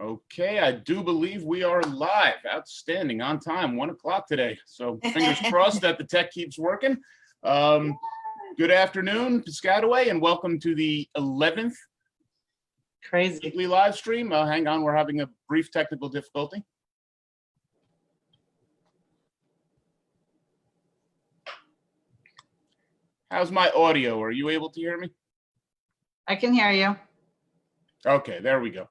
Okay, I do believe we are live. Outstanding, on time, 1 o'clock today. So fingers crossed that the tech keeps working. Good afternoon, Piscataway, and welcome to the 11th Crazy. weekly live stream. Hang on, we're having a brief technical difficulty. How's my audio? Are you able to hear me? I can hear you. Okay, there we go.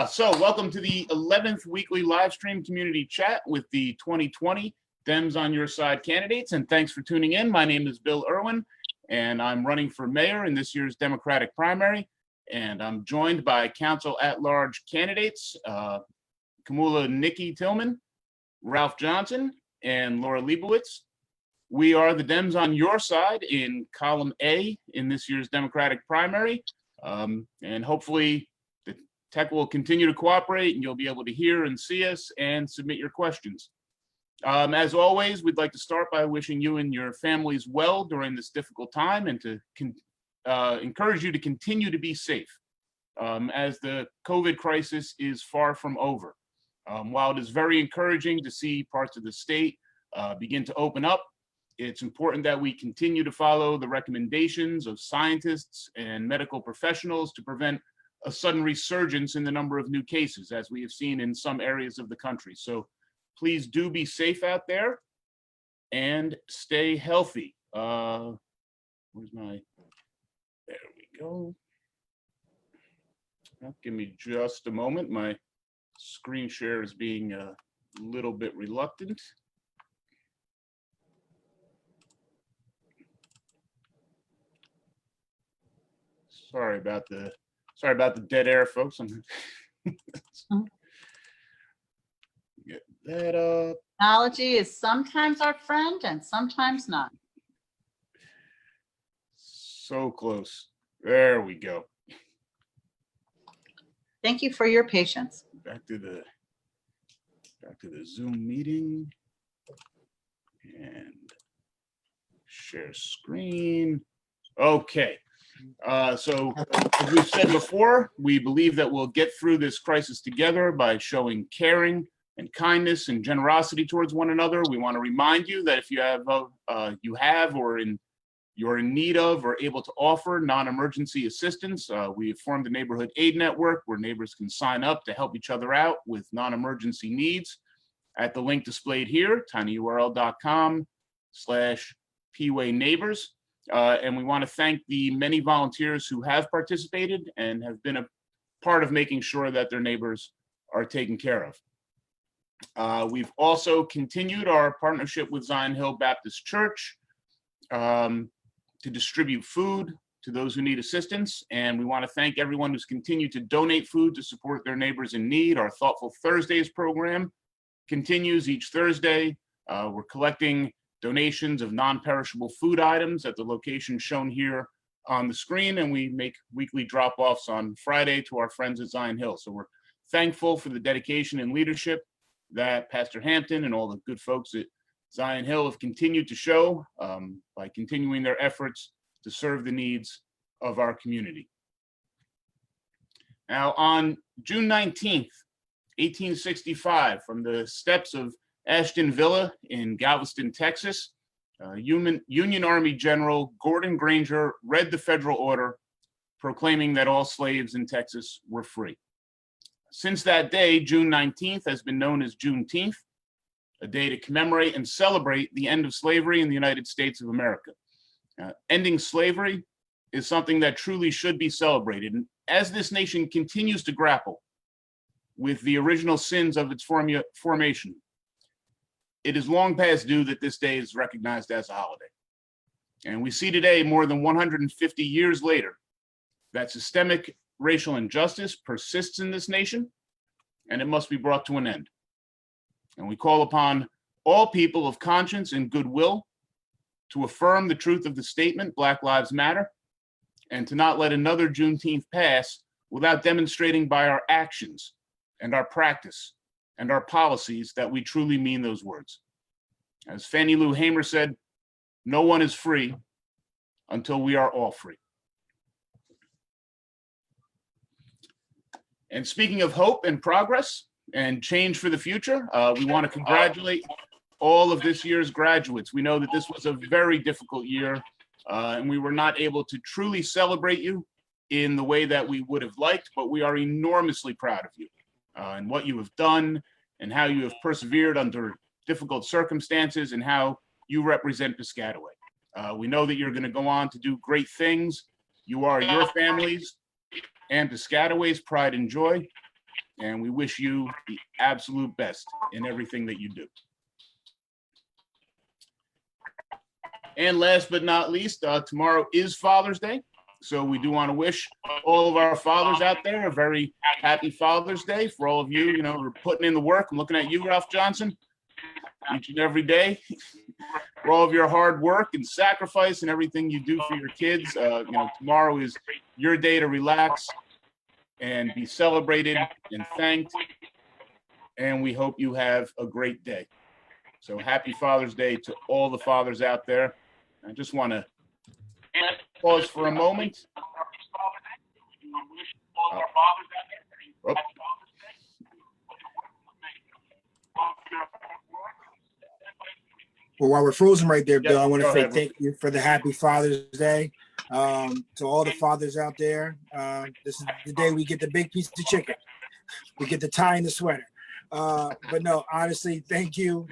So welcome to the 11th weekly live stream community chat with the 2020 Dems on Your Side candidates, and thanks for tuning in. My name is Bill Irwin, and I'm running for mayor in this year's Democratic primary, and I'm joined by council at-large candidates, Kamula Nikki Tillman, Ralph Johnson, and Laura Leibowitz. We are the Dems on Your Side in column A in this year's Democratic primary, and hopefully the tech will continue to cooperate and you'll be able to hear and see us and submit your questions. As always, we'd like to start by wishing you and your families well during this difficult time and to encourage you to continue to be safe as the COVID crisis is far from over. While it is very encouraging to see parts of the state begin to open up, it's important that we continue to follow the recommendations of scientists and medical professionals to prevent a sudden resurgence in the number of new cases, as we have seen in some areas of the country. So please do be safe out there and stay healthy. Where's my, there we go. Well, give me just a moment. My screen share is being a little bit reluctant. Sorry about the dead air, folks. Get that up. Technology is sometimes our friend and sometimes not. So close. There we go. Thank you for your patience. Back to the Zoom meeting and share screen. Okay. So as we've said before, we believe that we'll get through this crisis together by showing caring and kindness and generosity towards one another. We want to remind you that if you have or you're in need of or able to offer non-emergency assistance, we have formed a neighborhood aid network where neighbors can sign up to help each other out with non-emergency needs at the link displayed here, tinyurl.com/pwayneighbors. And we want to thank the many volunteers who have participated and have been a part of making sure that their neighbors are taken care of. We've also continued our partnership with Zion Hill Baptist Church to distribute food to those who need assistance. And we want to thank everyone who's continued to donate food to support their neighbors in need. Our Thoughtful Thursdays program continues each Thursday. We're collecting donations of non-perishable food items at the location shown here on the screen, and we make weekly drop-offs on Friday to our friends at Zion Hill. So we're thankful for the dedication and leadership that Pastor Hampton and all the good folks at Zion Hill have continued to show by continuing their efforts to serve the needs of our community. Now, on June 19th, 1865, from the steps of Ashton Villa in Galveston, Texas, Union Army General Gordon Granger read the federal order proclaiming that all slaves in Texas were free. Since that day, June 19th has been known as Juneteenth, a day to commemorate and celebrate the end of slavery in the United States of America. Ending slavery is something that truly should be celebrated. And as this nation continues to grapple with the original sins of its formation, it is long past due that this day is recognized as a holiday. And we see today, more than 150 years later, that systemic racial injustice persists in this nation, and it must be brought to an end. And we call upon all people of conscience and goodwill to affirm the truth of the statement, Black Lives Matter, and to not let another Juneteenth pass without demonstrating by our actions and our practice and our policies that we truly mean those words. As Fannie Lou Hamer said, no one is free until we are all free. And speaking of hope and progress and change for the future, we want to congratulate all of this year's graduates. We know that this was a very difficult year, and we were not able to truly celebrate you in the way that we would have liked, but we are enormously proud of you and what you have done and how you have persevered under difficult circumstances and how you represent Piscataway. We know that you're going to go on to do great things. You are your families and Piscataway's pride and joy, and we wish you the absolute best in everything that you do. And last but not least, tomorrow is Father's Day. So we do want to wish all of our fathers out there a very happy Father's Day. For all of you, who are putting in the work. I'm looking at you, Ralph Johnson, each and every day. For all of your hard work and sacrifice and everything you do for your kids. Tomorrow is your day to relax and be celebrated and thanked. And we hope you have a great day. So happy Father's Day to all the fathers out there. I just want to pause for a moment. Oh. Well, while we're frozen right there, Bill, Yep, I want to go say ahead. thank you for the happy Father's Day. To all the fathers out there, this is the day we get the big piece of chicken. We get the tie and the sweater. But no, honestly, thank you.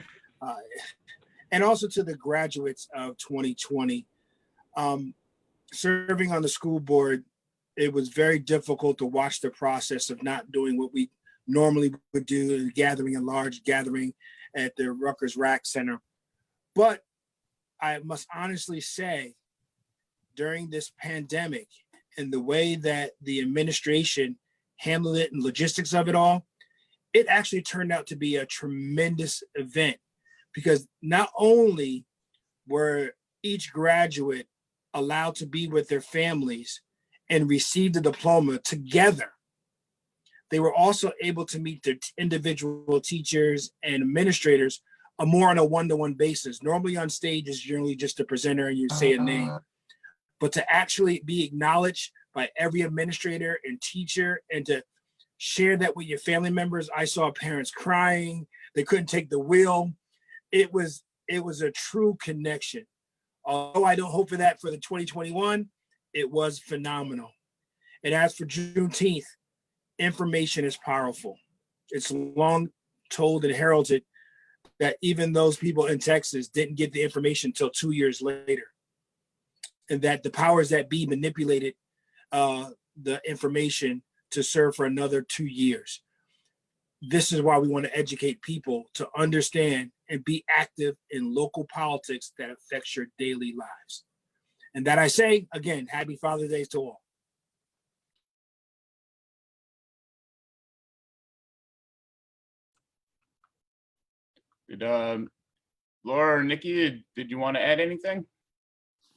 And also to the graduates of 2020. Serving on the school board, it was very difficult to watch the process of not doing what we normally would do, gathering a large gathering at the Rutgers Rec Center. But I must honestly say, during this pandemic and the way that the administration handled it and logistics of it all, it actually turned out to be a tremendous event, because not only were each graduate allowed to be with their families and receive the diploma together, they were also able to meet their individual teachers and administrators more on a one-to-one basis. Normally on stage is generally just a presenter and you say a name, but to actually be acknowledged by every administrator and teacher and to share that with your family members. I saw parents crying, they couldn't take the wheel. It was a true connection. Although I don't hope for that for the 2021, it was phenomenal. And as for Juneteenth, information is powerful. It's long told and heralded that even those people in Texas didn't get the information until 2 years later, and that the powers that be manipulated the information to serve for another 2 years. This is why we want to educate people to understand and be active in local politics that affects your daily lives. And that I say, again, happy Father's Day to all. Did Laura or Nikki, did you want to add anything?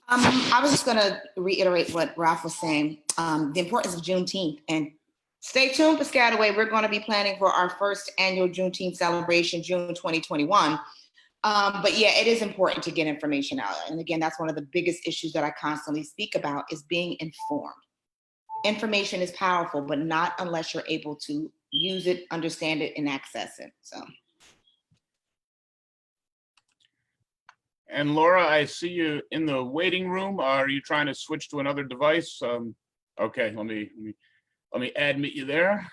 I was just going to reiterate what Ralph was saying, the importance of Juneteenth. And stay tuned, Piscataway. We're going to be planning for our first annual Juneteenth celebration, June 2021. But yeah, it is important to get information out. And again, that's one of the biggest issues that I constantly speak about is being informed. Information is powerful, but not unless you're able to use it, understand it, and access it. So. And Laura, I see you in the waiting room. Are you trying to switch to another device? Okay, let me admit you there.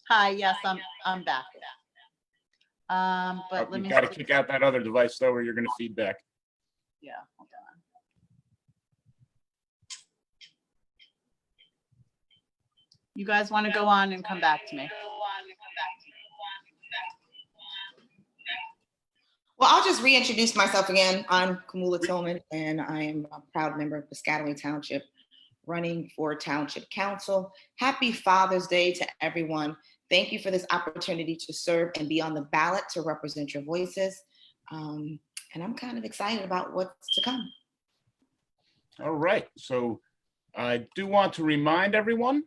Hi, yes, I'm back. But let You me. got to kick out that other device though, or you're going to feedback. Yeah, hold on. You guys want to go on and come back to me? Well, I'll just reintroduce myself again. I'm Kamula Tillman, and I am a proud member of Piscataway Township, running for Township Council. Happy Father's Day to everyone. Thank you for this opportunity to serve and be on the ballot to represent your voices. And I'm kind of excited about what's to come. All right, so I do want to remind everyone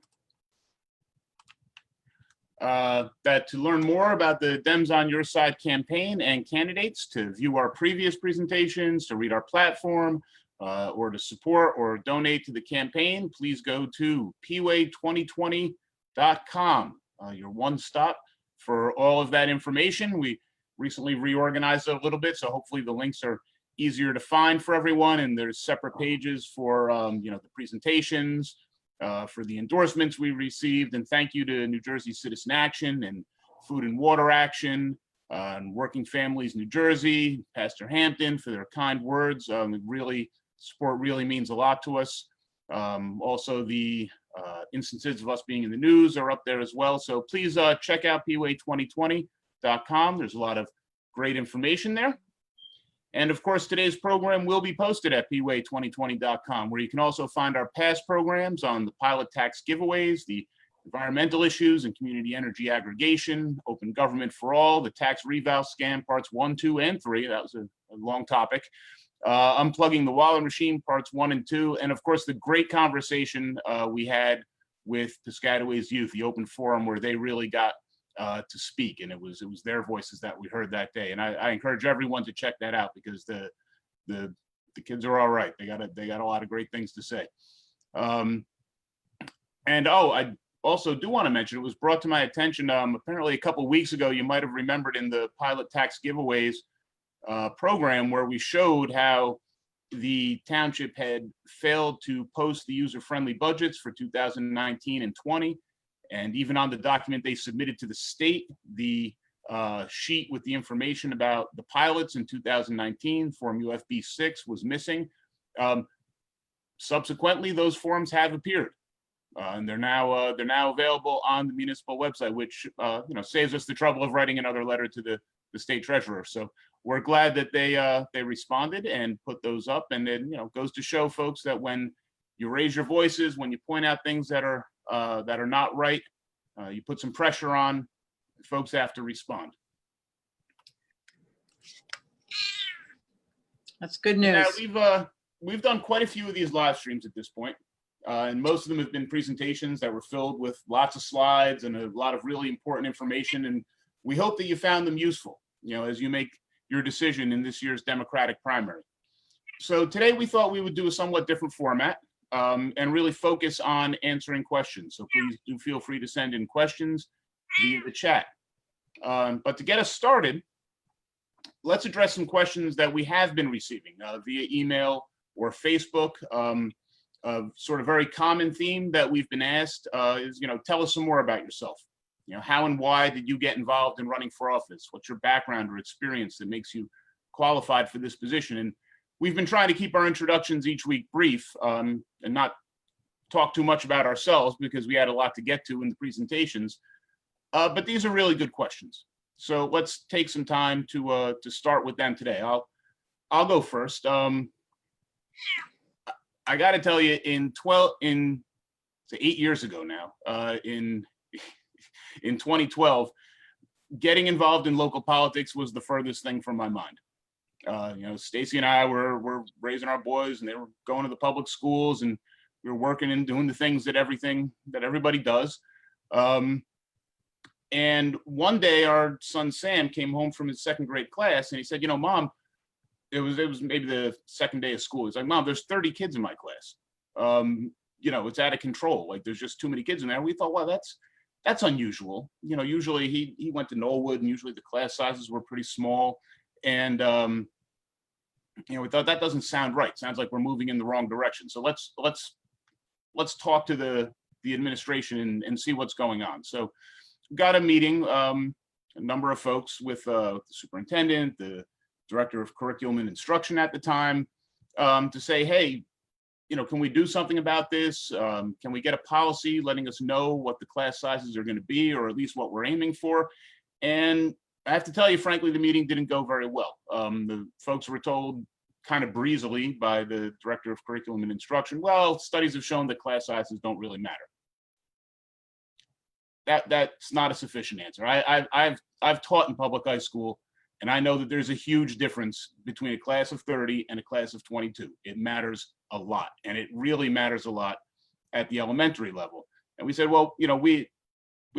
that to learn more about the Dems on Your Side campaign and candidates, to view our previous presentations, to read our platform, or to support or donate to the campaign, please go to pway2020.com, your one stop for all of that information. We recently reorganized it a little bit, so hopefully the links are easier to find for everyone, and there's separate pages for the presentations, for the endorsements we received, and thank you to New Jersey Citizen Action and Food and Water Action, and Working Families New Jersey, Pastor Hampton for their kind words. Support really means a lot to us. Also, the instances of us being in the news are up there as well. So please check out pway2020.com. There's a lot of great information there. And of course, today's program will be posted at pway2020.com, where you can also find our past programs on the pilot tax giveaways, the environmental issues and community energy aggregation, open government for all, the tax reval scam parts 1, 2, and 3. That was a long topic. Unplugging the Waller machine parts 1 and 2. And of course, the great conversation we had with Piscataways Youth, the open forum where they really got to speak, and it was their voices that we heard that day. And I encourage everyone to check that out, because the kids are all right. They got a lot of great things to say. I also do want to mention, it was brought to my attention apparently a couple of weeks ago. You might have remembered in the pilot tax giveaways program, where we showed how the township had failed to post the user-friendly budgets for 2019 and 20. And even on the document they submitted to the state, the sheet with the information about the pilots in 2019, Form UFB6, was missing. Subsequently, those forms have appeared, and they're now available on the municipal website, which saves us the trouble of writing another letter to the state treasurer. So we're glad that they responded and put those up. And it goes to show folks that when you raise your voices, when you point out things that are not right, you put some pressure on, folks have to respond. That's good news. Now, we've done quite a few of these live streams at this point, and most of them have been presentations that were filled with lots of slides and a lot of really important information. And we hope that you found them useful, as you make your decision in this year's Democratic primary. So today we thought we would do a somewhat different format, and really focus on answering questions. So please do feel free to send in questions via the chat. But to get us started, let's address some questions that we have been receiving via email or Facebook. Sort of very common theme that we've been asked is, tell us some more about yourself. How and why did you get involved in running for office? What's your background or experience that makes you qualified for this position? And we've been trying to keep our introductions each week brief, and not talk too much about ourselves, because we had a lot to get to in the presentations. But these are really good questions. So let's take some time to start with them today. I'll go first. I got to tell you, 8 years ago now, in 2012, getting involved in local politics was the furthest thing from my mind. Stacy and I were raising our boys, and they were going to the public schools, and we were working and doing the things that everybody does. And one day our son Sam came home from his second grade class, and he said, Mom, it was maybe the second day of school. He's like, Mom, there's 30 kids in my class. It's out of control. Like, there's just too many kids in there. We thought, well, that's unusual. Usually he went to Knollwood, and usually the class sizes were pretty small. And we thought, that doesn't sound right. Sounds like we're moving in the wrong direction. So let's talk to the administration and see what's going on. So got a meeting, a number of folks with the superintendent, the director of curriculum and instruction at the time, to say, hey, can we do something about this? Can we get a policy letting us know what the class sizes are going to be, or at least what we're aiming for? And I have to tell you, frankly, the meeting didn't go very well. The folks were told kind of breezily by the director of curriculum and instruction, well, studies have shown that class sizes don't really matter. That's not a sufficient answer. I've taught in public high school, and I know that there's a huge difference between a class of 30 and a class of 22. It matters a lot, and it really matters a lot at the elementary level. And we said, well, we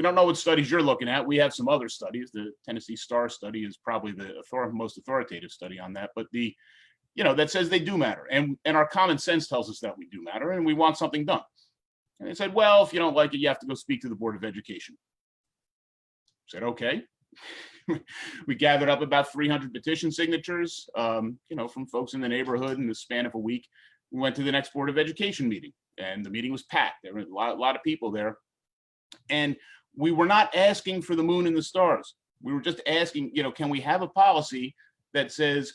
don't know what studies you're looking at. We have some other studies. The Tennessee Star study is probably the most authoritative study on that. But that says they do matter. And our common sense tells us that we do matter and we want something done. And they said, well, if you don't like it, you have to go speak to the Board of Education. I said, okay. We gathered up about 300 petition signatures, from folks in the neighborhood in the span of a week. We went to the next Board of Education meeting, and the meeting was packed. There were a lot of people there. And we were not asking for the moon and the stars. We were just asking, can we have a policy that says,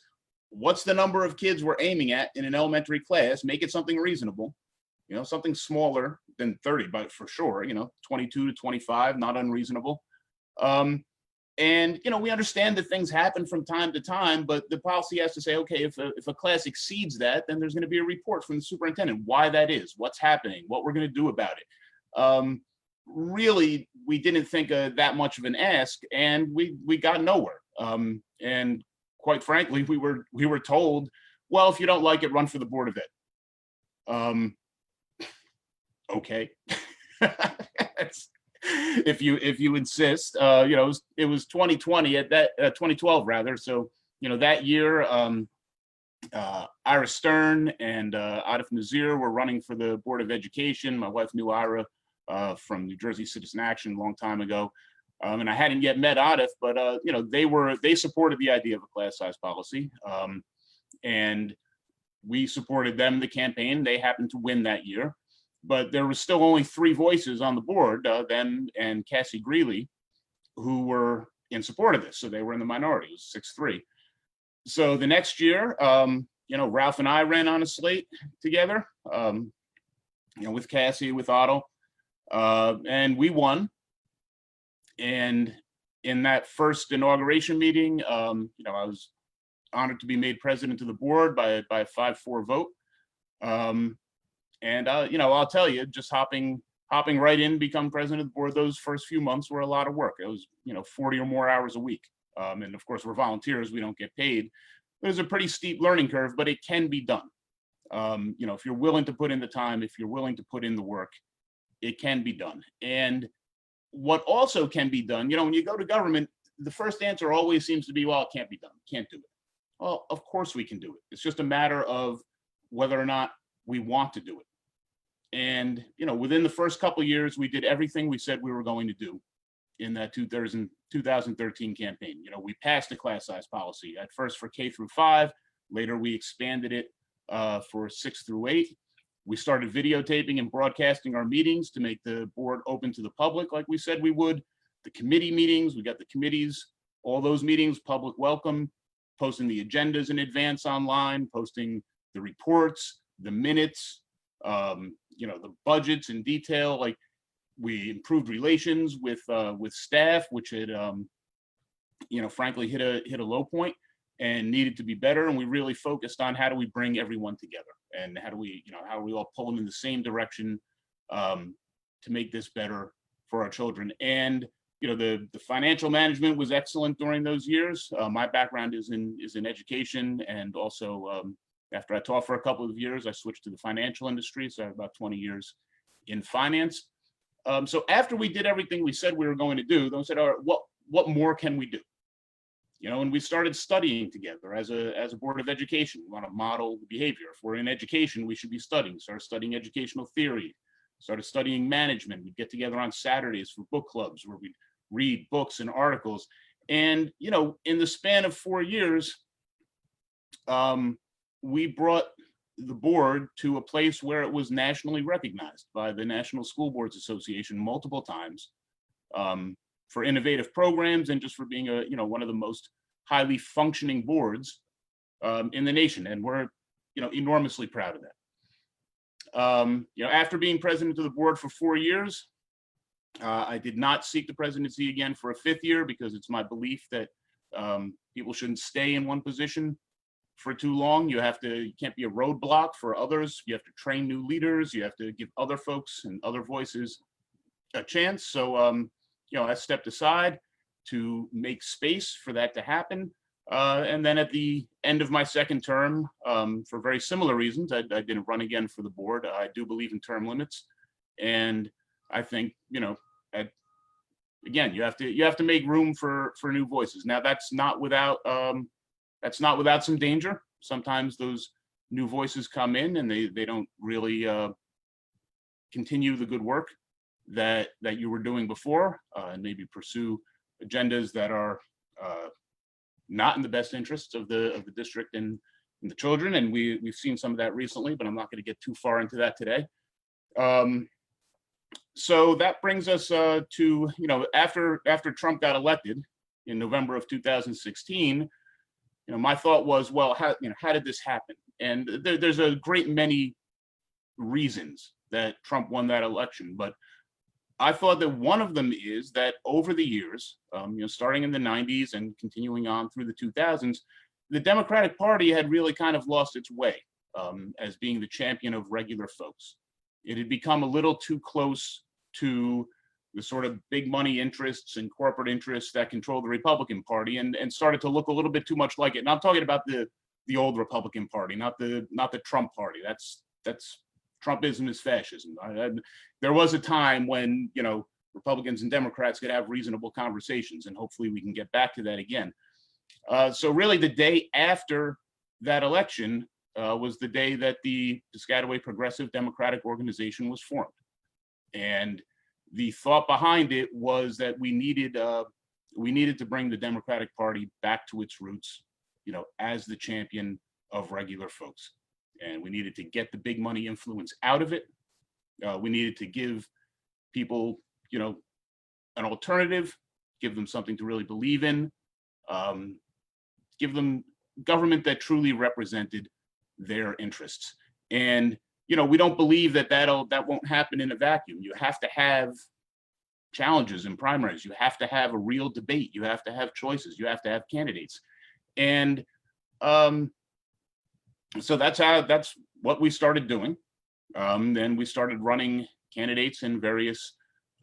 what's the number of kids we're aiming at in an elementary class? Make it something reasonable, something smaller than 30, but for sure, 22 to 25, not unreasonable. And we understand that things happen from time to time, but the policy has to say, okay, if a class exceeds that, then there's going to be a report from the superintendent, why that is, what's happening, what we're going to do about it. Really, we didn't think that much of an ask, and we got nowhere. And quite frankly, we were told, well, if you don't like it, run for the Board of Ed. Okay. If you insist, it was 2020 at that 2012 rather. So that year, Ira Stern and Atif Nazir were running for the Board of Education. My wife knew Ira from New Jersey Citizen Action a long time ago, and I hadn't yet met Atif, but they supported the idea of a class size policy, and we supported them, the campaign. They happened to win that year. But there was still only 3 voices on the board, them and Cassie Greeley, who were in support of this. So they were in the minority. It was 6-3. So the next year, Ralph and I ran on a slate together, with Cassie, with Otto, and we won. And in that first inauguration meeting, I was honored to be made president of the board by a 5-4 vote. And I'll tell you, just hopping right in, become president of the board, those first few months were a lot of work. It was, 40 or more hours a week. And of course, we're volunteers, we don't get paid. There's a pretty steep learning curve, but it can be done. If you're willing to put in the time, if you're willing to put in the work, it can be done. And what also can be done, when you go to government, the first answer always seems to be, well, it can't be done, can't do it. Well, of course we can do it. It's just a matter of whether or not we want to do it. And, within the first couple of years, we did everything we said we were going to do in that 2013 campaign. We passed a class size policy at first for K through 5. Later, we expanded it for 6 through 8. We started videotaping and broadcasting our meetings to make the board open to the public, like we said we would. The committee meetings, we got the committees, all those meetings, public welcome, posting the agendas in advance online, posting the reports, the minutes, the budgets in detail. Like, we improved relations with staff, which had frankly hit a low point and needed to be better. And we really focused on how do we bring everyone together, and how do we all pull them in the same direction to make this better for our children. And the financial management was excellent during those years. My background is in education, and also after I taught for a couple of years, I switched to the financial industry. So I have about 20 years in finance. So after we did everything we said we were going to do, they said, all right, what more can we do? And we started studying together as a board of education. We want to model behavior. If we're in education, we should be studying. Started studying educational theory, started studying management. We'd get together on Saturdays for book clubs where we'd read books and articles. And, in the span of 4 years, we brought the board to a place where it was nationally recognized by the National School Boards Association multiple times for innovative programs, and just for being one of the most highly functioning boards in the nation. And we're enormously proud of that. After being president of the board for 4 years, I did not seek the presidency again for a 5th year, because it's my belief that people shouldn't stay in one position for too long. You can't be a roadblock for others. You have to train new leaders. You have to give other folks and other voices a chance. So, I stepped aside to make space for that to happen. And then at the end of my 2nd term, for very similar reasons, I didn't run again for the board. I do believe in term limits. And I think, again, you have to make room for new voices. Now, that's not without some danger. sometimes those new voices come in and they don't really continue the good work that you were doing before, and maybe pursue agendas that are not in the best interests of the district and the children. And we've seen some of that recently, but I'm not going to get too far into that today. So that brings us to, after Trump got elected in November of 2016, my thought was, well, how did this happen? And there's a great many reasons that Trump won that election, but I thought that one of them is that over the years, starting in the 90s and continuing on through the 2000s, the Democratic Party had really kind of lost its way as being the champion of regular folks. It had become a little too close to the sort of big money interests and corporate interests that control the Republican Party, and started to look a little bit too much like it. And I'm talking about the old Republican Party, not the Trump Party. That's Trumpism is fascism. There was a time when Republicans and Democrats could have reasonable conversations, and hopefully we can get back to that again. So really, the day after that election was the day that the Piscataway Progressive Democratic Organization was formed, and the thought behind it was that we needed to bring the Democratic Party back to its roots, as the champion of regular folks. And we needed to get the big money influence out of it. We needed to give people, an alternative, give them something to really believe in, give them government that truly represented their interests. And, we don't believe that won't happen in a vacuum. You have to have challenges in primaries. You have to have a real debate. You have to have choices. You have to have candidates. And so that's what we started doing. Then we started running candidates in various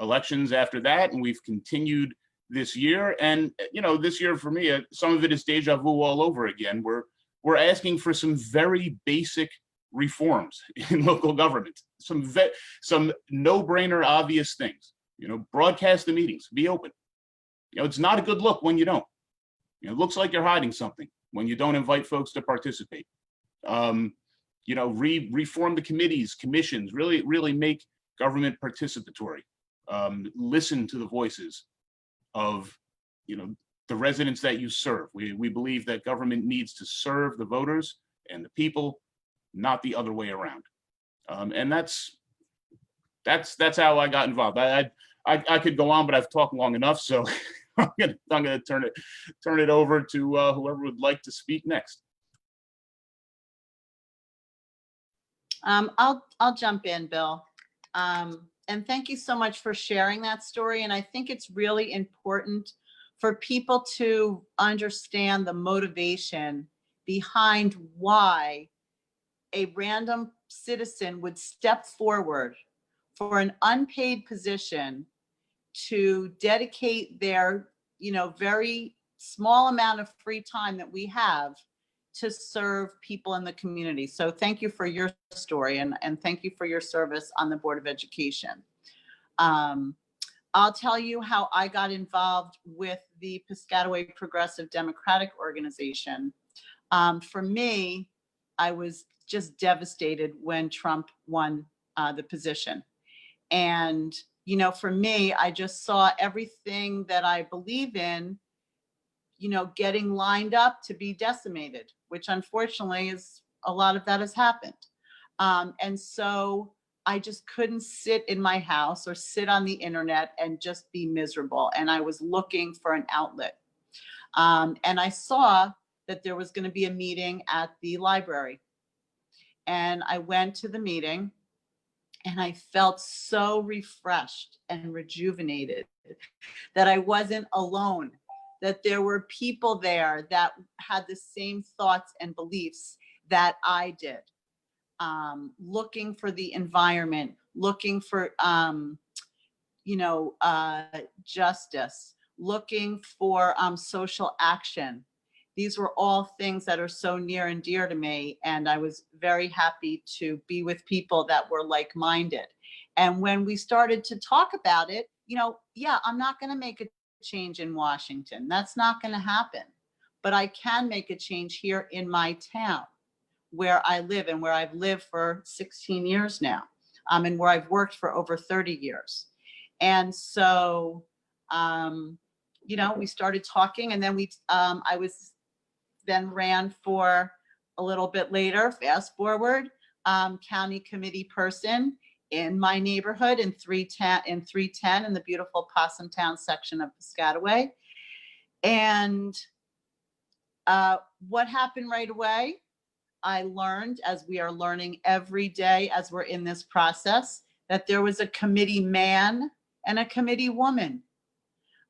elections after that, and we've continued this year. And this year for me, some of it is deja vu all over again. We're asking for some very basic reforms in local government, some no-brainer obvious things. Broadcast the meetings, be open. It's not a good look when you don't. It looks like you're hiding something when you don't invite folks to participate. Reform the committees, commissions, really make government participatory. Listen to the voices of, the residents that you serve. We believe that government needs to serve the voters and the people, not the other way around. And that's how I got involved. I could go on, but I've talked long enough, so I'm gonna turn it over to whoever would like to speak next. I'll jump in, Bill. And thank you so much for sharing that story. And I think it's really important for people to understand the motivation behind why a random citizen would step forward for an unpaid position to dedicate their, very small amount of free time that we have to serve people in the community. So thank you for your story, and thank you for your service on the Board of Education. I'll tell you how I got involved with the Piscataway Progressive Democratic Organization. For me, I was just devastated when Trump won the position. And, for me, I just saw everything that I believe in, getting lined up to be decimated, which unfortunately is a lot of that has happened. And so I just couldn't sit in my house or sit on the internet and just be miserable. And I was looking for an outlet. And I saw that there was going to be a meeting at the library. And I went to the meeting and I felt so refreshed and rejuvenated that I wasn't alone, that there were people there that had the same thoughts and beliefs that I did. Looking for the environment, looking for, justice, looking for social action. These were all things that are so near and dear to me. And I was very happy to be with people that were like-minded. And when we started to talk about it, I'm not going to make a change in Washington. That's not going to happen. but I can make a change here in my town where I live and where I've lived for 16 years now, and where I've worked for over 30 years. And so, we started talking, and then I was then ran for a little bit later, fast forward, county committee person in my neighborhood in 310 in the beautiful Possum Town section of Piscataway. And what happened right away? I learned, as we are learning every day as we're in this process, that there was a committee man and a committee woman.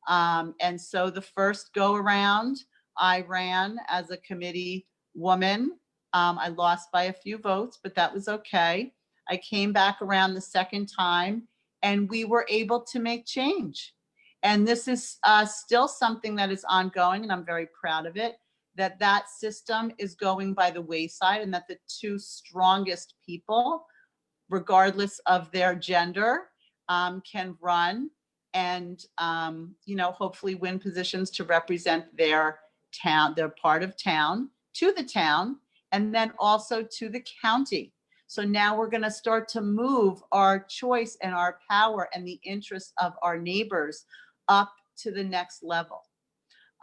And so the first go around, I ran as a committee woman. I lost by a few votes, but that was okay. I came back around the second time and we were able to make change. And this is still something that is ongoing, and I'm very proud of it, that system is going by the wayside, and that the two strongest people, regardless of their gender, can run and, hopefully win positions to represent their town, their part of town, to the town, and then also to the county. So now we're going to start to move our choice and our power and the interests of our neighbors up to the next level.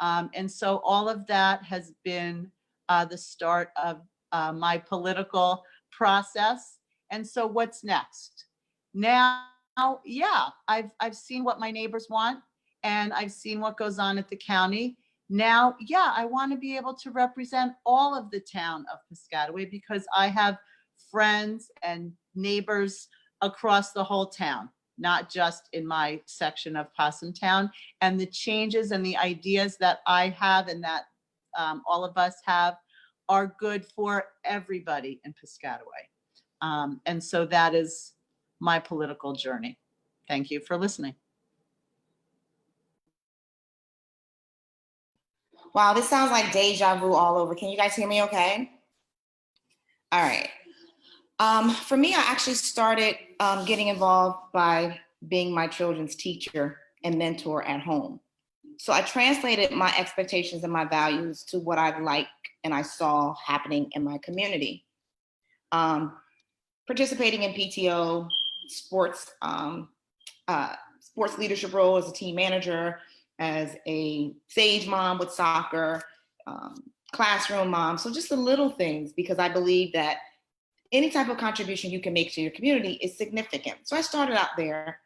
And so all of that has been the start of my political process. And so what's next? Now, yeah, I've seen what my neighbors want, and I've seen what goes on at the county. Now, yeah, I want to be able to represent all of the town of Piscataway, because I have friends and neighbors across the whole town, not just in my section of Possum Town. And the changes and the ideas that I have and that all of us have are good for everybody in Piscataway. And so that is my political journey. Thank you for listening. Wow, this sounds like deja vu all over. Can you guys hear me okay? All right. For me, I actually started getting involved by being my children's teacher and mentor at home. So I translated my expectations and my values to what I liked and I saw happening in my community. Participating in PTO, sports leadership role as a team manager, as a Sage mom with soccer, classroom mom. So just the little things, because I believe that any type of contribution you can make to your community is significant. So I started out there.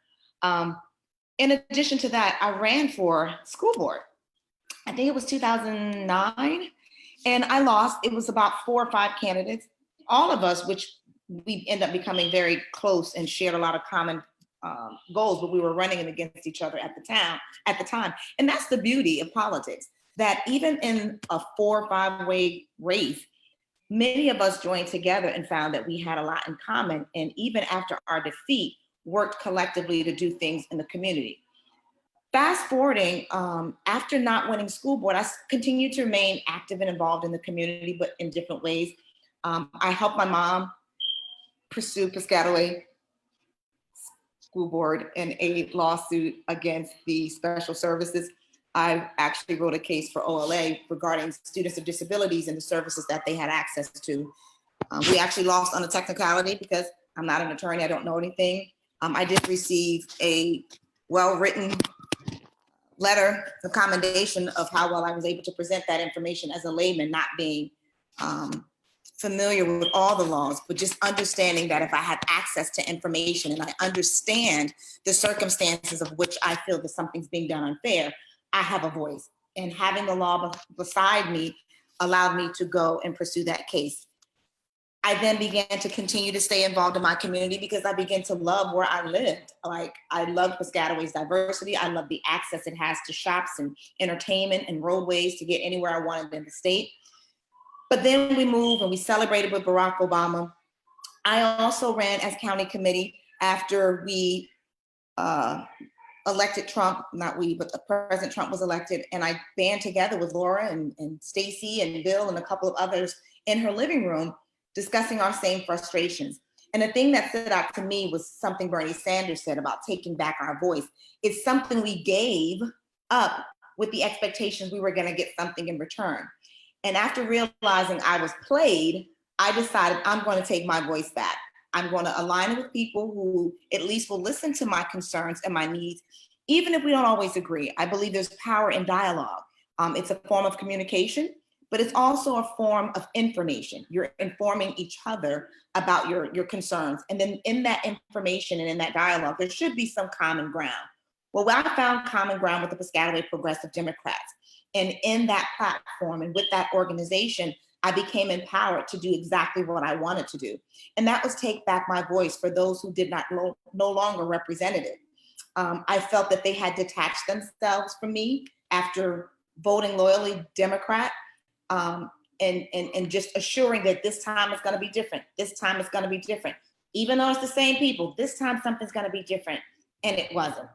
In addition to that, I ran for school board. I think it was 2009, and I lost. It was about 4 or 5 candidates, all of us, which we ended up becoming very close and shared a lot of common goals, but we were running against each other at the time. And that's the beauty of politics, that even in a 4 or 5 way race, many of us joined together and found that we had a lot in common. And even after our defeat, worked collectively to do things in the community. Fast forwarding, after not winning school board, I continued to remain active and involved in the community, but in different ways. I helped my mom pursue Piscataway School Board in a lawsuit against the special services. I actually wrote a case for OLA regarding students with disabilities and the services that they had access to. We actually lost on a technicality because I'm not an attorney, I don't know anything. I did receive a well-written letter of commendation of how well I was able to present that information as a layman, not being familiar with all the laws, but just understanding that if I had access to information and I understand the circumstances of which I feel that something's being done unfair, I have a voice. And having the law beside me allowed me to go and pursue that case. I then began to continue to stay involved in my community because I began to love where I lived. Like, I love Piscataway's diversity. I love the access it has to shops and entertainment and roadways to get anywhere I wanted in the state. But then we moved and we celebrated with Barack Obama. I also ran as county committee after we elected Trump, not we, but the President Trump was elected. And I band together with Laura and Stacy and Bill and a couple of others in her living room discussing our same frustrations. And the thing that stood out to me was something Bernie Sanders said about taking back our voice. It's something we gave up with the expectations we were going to get something in return. And after realizing I was played, I decided I'm going to take my voice back. I'm going to align with people who at least will listen to my concerns and my needs, even if we don't always agree. I believe there's power in dialogue. It's a form of communication, but it's also a form of information. You're informing each other about your concerns. And then in that information and in that dialogue, there should be some common ground. Well, I found common ground with the Piscataway Progressive Democrats. And in that platform and with that organization, I became empowered to do exactly what I wanted to do. And that was take back my voice for those who did not no longer represented it. I felt that they had detached themselves from me after voting loyally Democrat, and just assuring that this time is going to be different. This time is going to be different. Even though it's the same people, this time something's going to be different. And it wasn't.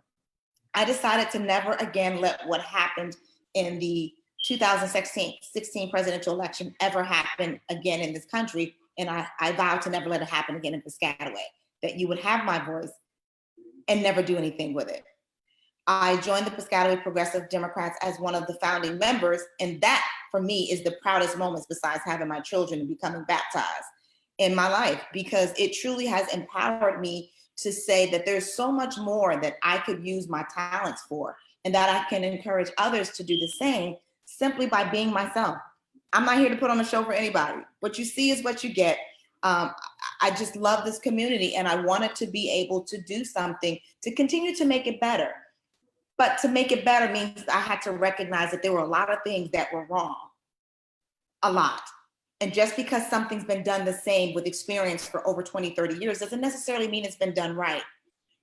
I decided to never again let what happened in the 2016 presidential election ever happen again in this country. And I vowed to never let it happen again in Piscataway, that you would have my voice and never do anything with it. I joined the Piscataway Progressive Democrats as one of the founding members. And that for me is the proudest moments besides having my children and becoming baptized in my life, because it truly has empowered me to say that there's so much more that I could use my talents for, and that I can encourage others to do the same simply by being myself. I'm not here to put on a show for anybody. What you see is what you get. I just love this community, and I wanted to be able to do something to continue to make it better. But to make it better means I had to recognize that there were a lot of things that were wrong, a lot. And just because something's been done the same with experience for over 20, 30 years doesn't necessarily mean it's been done right.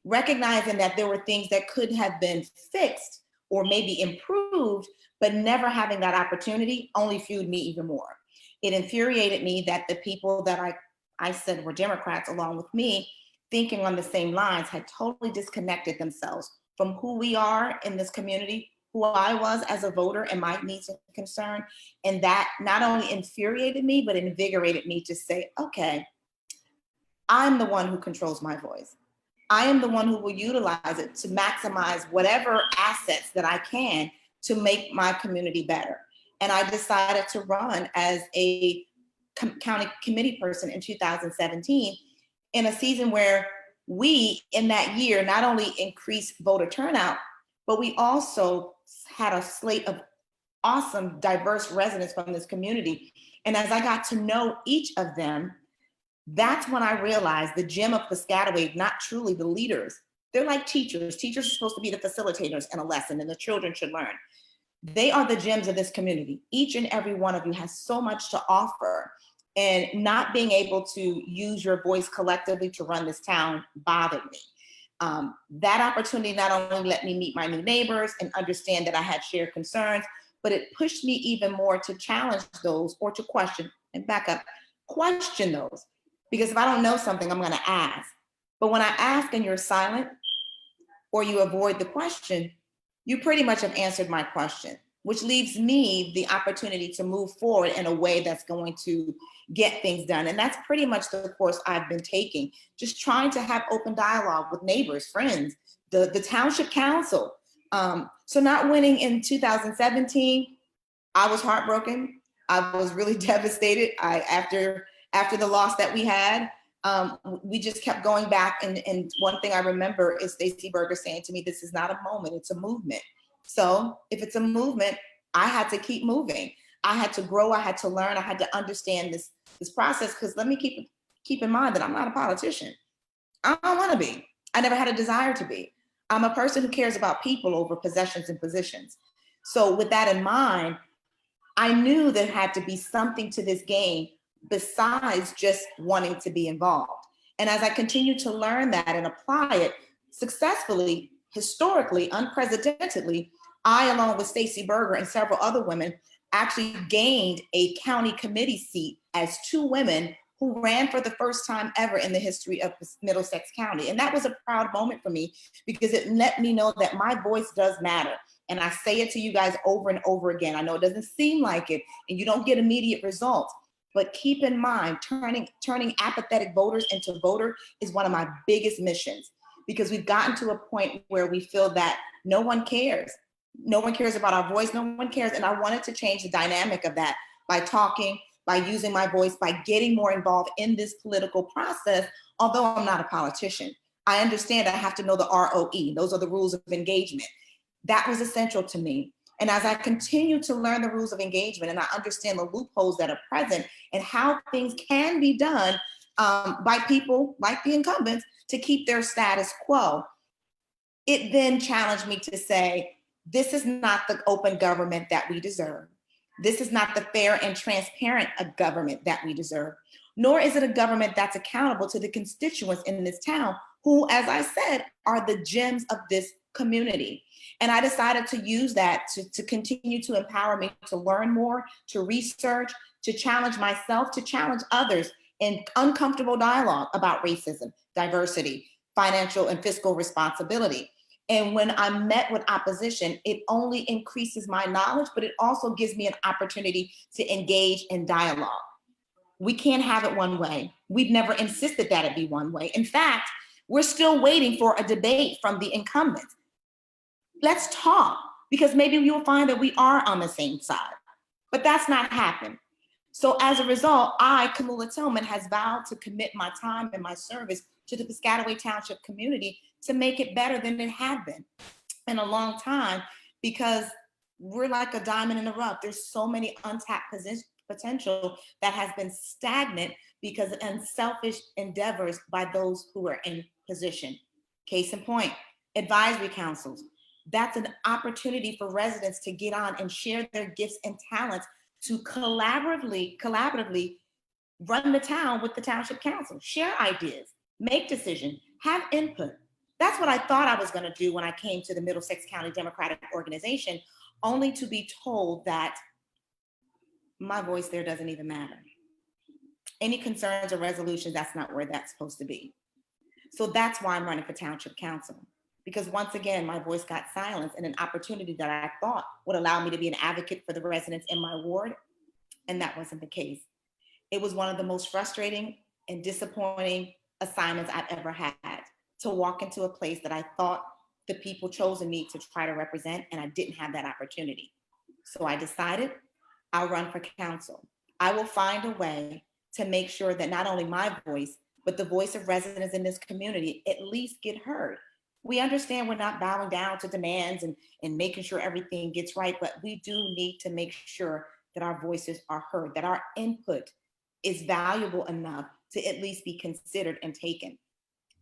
Recognizing that there were things that could have been fixed or maybe improved, but never having that opportunity only fueled me even more. It infuriated me that the people that I said were Democrats along with me, thinking on the same lines, had totally disconnected themselves from who we are in this community, who I was as a voter and my needs and concern. And that not only infuriated me, but invigorated me to say, okay, I'm the one who controls my voice. I am the one who will utilize it to maximize whatever assets that I can to make my community better. And I decided to run as a county committee person in 2017 in a season where we, in that year, not only increased voter turnout, but we also had a slate of awesome, diverse residents from this community. And as I got to know each of them, that's when I realized the gem of Piscataway, not truly the leaders. They're like teachers. Teachers are supposed to be the facilitators in a lesson, and the children should learn. They are the gems of this community. Each and every one of you has so much to offer. And not being able to use your voice collectively to run this town bothered me. That opportunity not only let me meet my new neighbors and understand that I had shared concerns, but it pushed me even more to challenge those or to question and back up, question those. Because if I don't know something, I'm gonna ask. But when I ask and you're silent or you avoid the question, you pretty much have answered my question, which leaves me the opportunity to move forward in a way that's going to get things done. And that's pretty much the course I've been taking, just trying to have open dialogue with neighbors, friends, the township council. So not winning in 2017, I was heartbroken. I was really devastated. After the loss that we had, we just kept going back. And one thing I remember is Stacey Berger saying to me, this is not a moment, it's a movement. So if it's a movement, I had to keep moving. I had to grow, I had to learn, I had to understand this process, because let me keep in mind that I'm not a politician. I don't want to be. I never had a desire to be. I'm a person who cares about people over possessions and positions. So with that in mind, I knew there had to be something to this game besides just wanting to be involved. And as I continued to learn that and apply it successfully, historically, unprecedentedly, I, along with Stacey Berger and several other women, actually gained a county committee seat as two women who ran for the first time ever in the history of Middlesex County. And that was a proud moment for me, because it let me know that my voice does matter. And I say it to you guys over and over again. I know it doesn't seem like it, and you don't get immediate results, but keep in mind, turning apathetic voters into voter is one of my biggest missions, because we've gotten to a point where we feel that no one cares. No one cares about our voice, no one cares. And I wanted to change the dynamic of that by talking, by using my voice, by getting more involved in this political process, although I'm not a politician. I understand I have to know the ROE. Those are the rules of engagement. That was essential to me. And as I continue to learn the rules of engagement and I understand the loopholes that are present and how things can be done by people like the incumbents to keep their status quo, it then challenged me to say, this is not the open government that we deserve. This is not the fair and transparent government that we deserve, nor is it a government that's accountable to the constituents in this town who, as I said, are the gems of this community. And I decided to use that to continue to empower me to learn more, to research, to challenge myself, to challenge others in uncomfortable dialogue about racism, diversity, financial and fiscal responsibility. And when I'm met with opposition, it only increases my knowledge, but it also gives me an opportunity to engage in dialogue. We can't have it one way. We've never insisted that it be one way. In fact, we're still waiting for a debate from the incumbents. Let's talk, because maybe you'll find that we are on the same side, but that's not happened. So as a result, I, Kamula Tillman, has vowed to commit my time and my service to the Piscataway Township community to make it better than it had been in a long time, because we're like a diamond in the rough. There's so many untapped potential that has been stagnant because of unselfish endeavors by those who are in position. Case in point, advisory councils. That's an opportunity for residents to get on and share their gifts and talents to collaboratively run the town with the township council, share ideas, make decisions, have input. That's what I thought I was going to do when I came to the Middlesex County Democratic Organization, only to be told that my voice there doesn't even matter. Any concerns or resolutions, that's not where that's supposed to be. So that's why I'm running for township council. Because once again, my voice got silenced in an opportunity that I thought would allow me to be an advocate for the residents in my ward, and that wasn't the case. It was one of the most frustrating and disappointing assignments I've ever had, to walk into a place that I thought the people chosen me to try to represent, and I didn't have that opportunity. So I decided I'll run for council. I will find a way to make sure that not only my voice, but the voice of residents in this community at least get heard. We understand we're not bowing down to demands and making sure everything gets right, but we do need to make sure that our voices are heard, that our input is valuable enough to at least be considered and taken.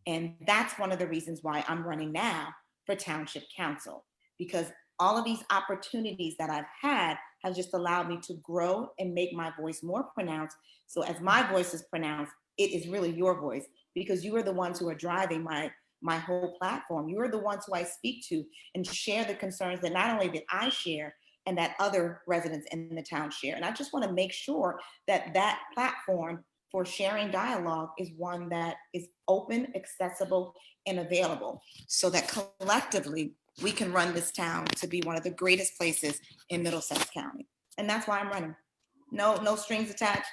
And that's one of the reasons why I'm running now for township council, because all of these opportunities that I've had have just allowed me to grow and make my voice more pronounced. So as my voice is pronounced, it is really your voice, because you are the ones who are driving my whole platform. You are the ones who I speak to and share the concerns that not only did I share and that other residents in the town share. And I just want to make sure that that platform for sharing dialogue is one that is open, accessible, and available, so that collectively we can run this town to be one of the greatest places in Middlesex County. And that's why I'm running. No strings attached,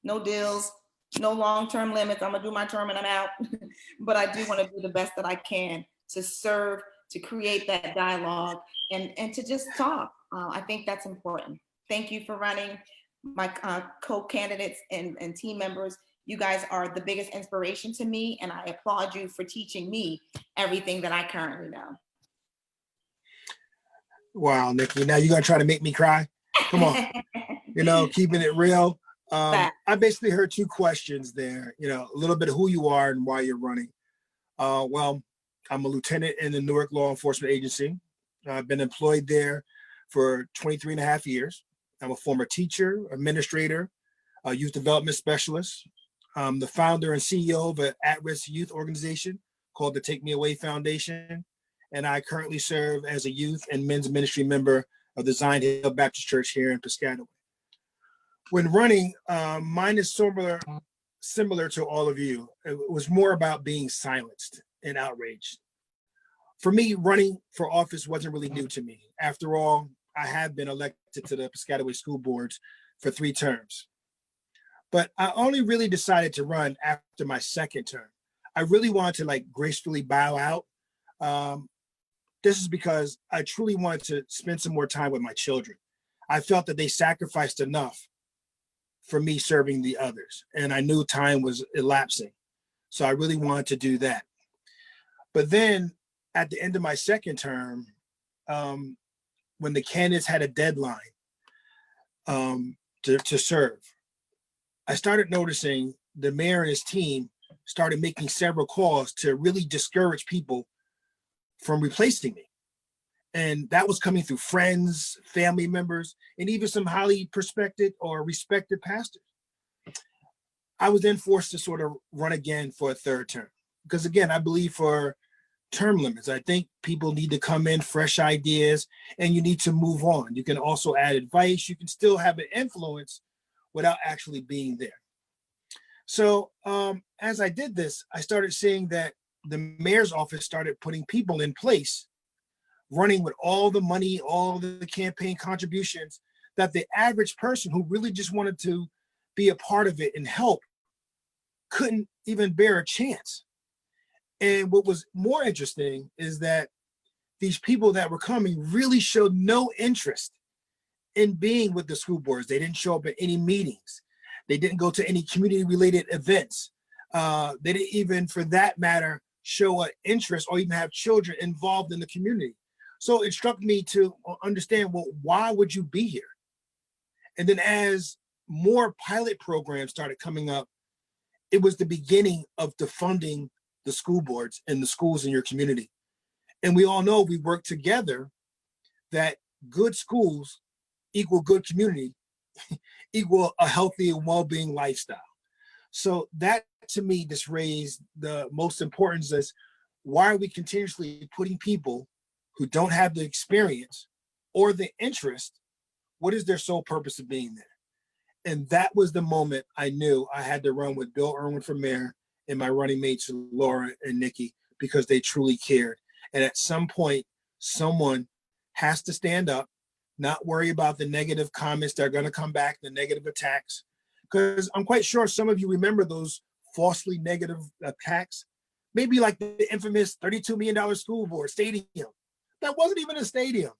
no deals, no long-term limits. I'm gonna do my term and I'm out. But I do want to do the best that I can to serve, to create that dialogue, and to just talk. I think that's important. Thank you for running. My co-candidates and team members, you guys are the biggest inspiration to me, and I applaud you for teaching me everything that I currently know. Wow, Nikki, now you're gonna try to make me cry? Come on, keeping it real. I basically heard two questions there, a little bit of who you are and why you're running. Well, I'm a lieutenant in the Newark Law Enforcement Agency. I've been employed there for 23 and a half years. I'm a former teacher, administrator, a youth development specialist. I'm the founder and CEO of an at-risk youth organization called the Take Me Away Foundation. And I currently serve as a youth and men's ministry member of the Zion Hill Baptist Church here in Piscataway. When running, mine is similar to all of you. It was more about being silenced and outraged. For me, running for office wasn't really new to me. After all, I have been elected to the Piscataway School Boards for 3 terms. But I only really decided to run after my second term. I really wanted to gracefully bow out. This is because I truly wanted to spend some more time with my children. I felt that they sacrificed enough for me serving the others. And I knew time was elapsing. So I really wanted to do that. But then at the end of my second term, when the candidates had a deadline to serve, I started noticing the mayor and his team started making several calls to really discourage people from replacing me. And that was coming through friends, family members, and even some highly respected pastors. I was then forced to sort of run again for a third term. Because again, I believe for term limits, I think people need to come in, fresh ideas, and you need to move on. You can also add advice. You can still have an influence without actually being there. So as I did this, I started seeing that the mayor's office started putting people in place, running with all the money, all the campaign contributions, that the average person who really just wanted to be a part of it and help couldn't even bear a chance. And what was more interesting is that these people that were coming really showed no interest in being with the school boards. They didn't show up at any meetings. They didn't go to any community-related events. They didn't even, for that matter, show an interest or even have children involved in the community. So it struck me to understand, well, why would you be here? And then as more pilot programs started coming up, it was the beginning of defunding the school boards and the schools in your community. And we all know, we work together, that good schools equal good community equal a healthy and well-being lifestyle. So that, to me, just raised the most importance is, why are we continuously putting people who don't have the experience or the interest? What is their sole purpose of being there? And that was the moment I knew I had to run with Bill Irwin for mayor and my running mates, Laura and Nikki, because they truly cared. And at some point, someone has to stand up, not worry about the negative comments that are going to come back, the negative attacks. Because I'm quite sure some of you remember those falsely negative attacks. Maybe like the infamous $32 million school board stadium. That wasn't even a stadium.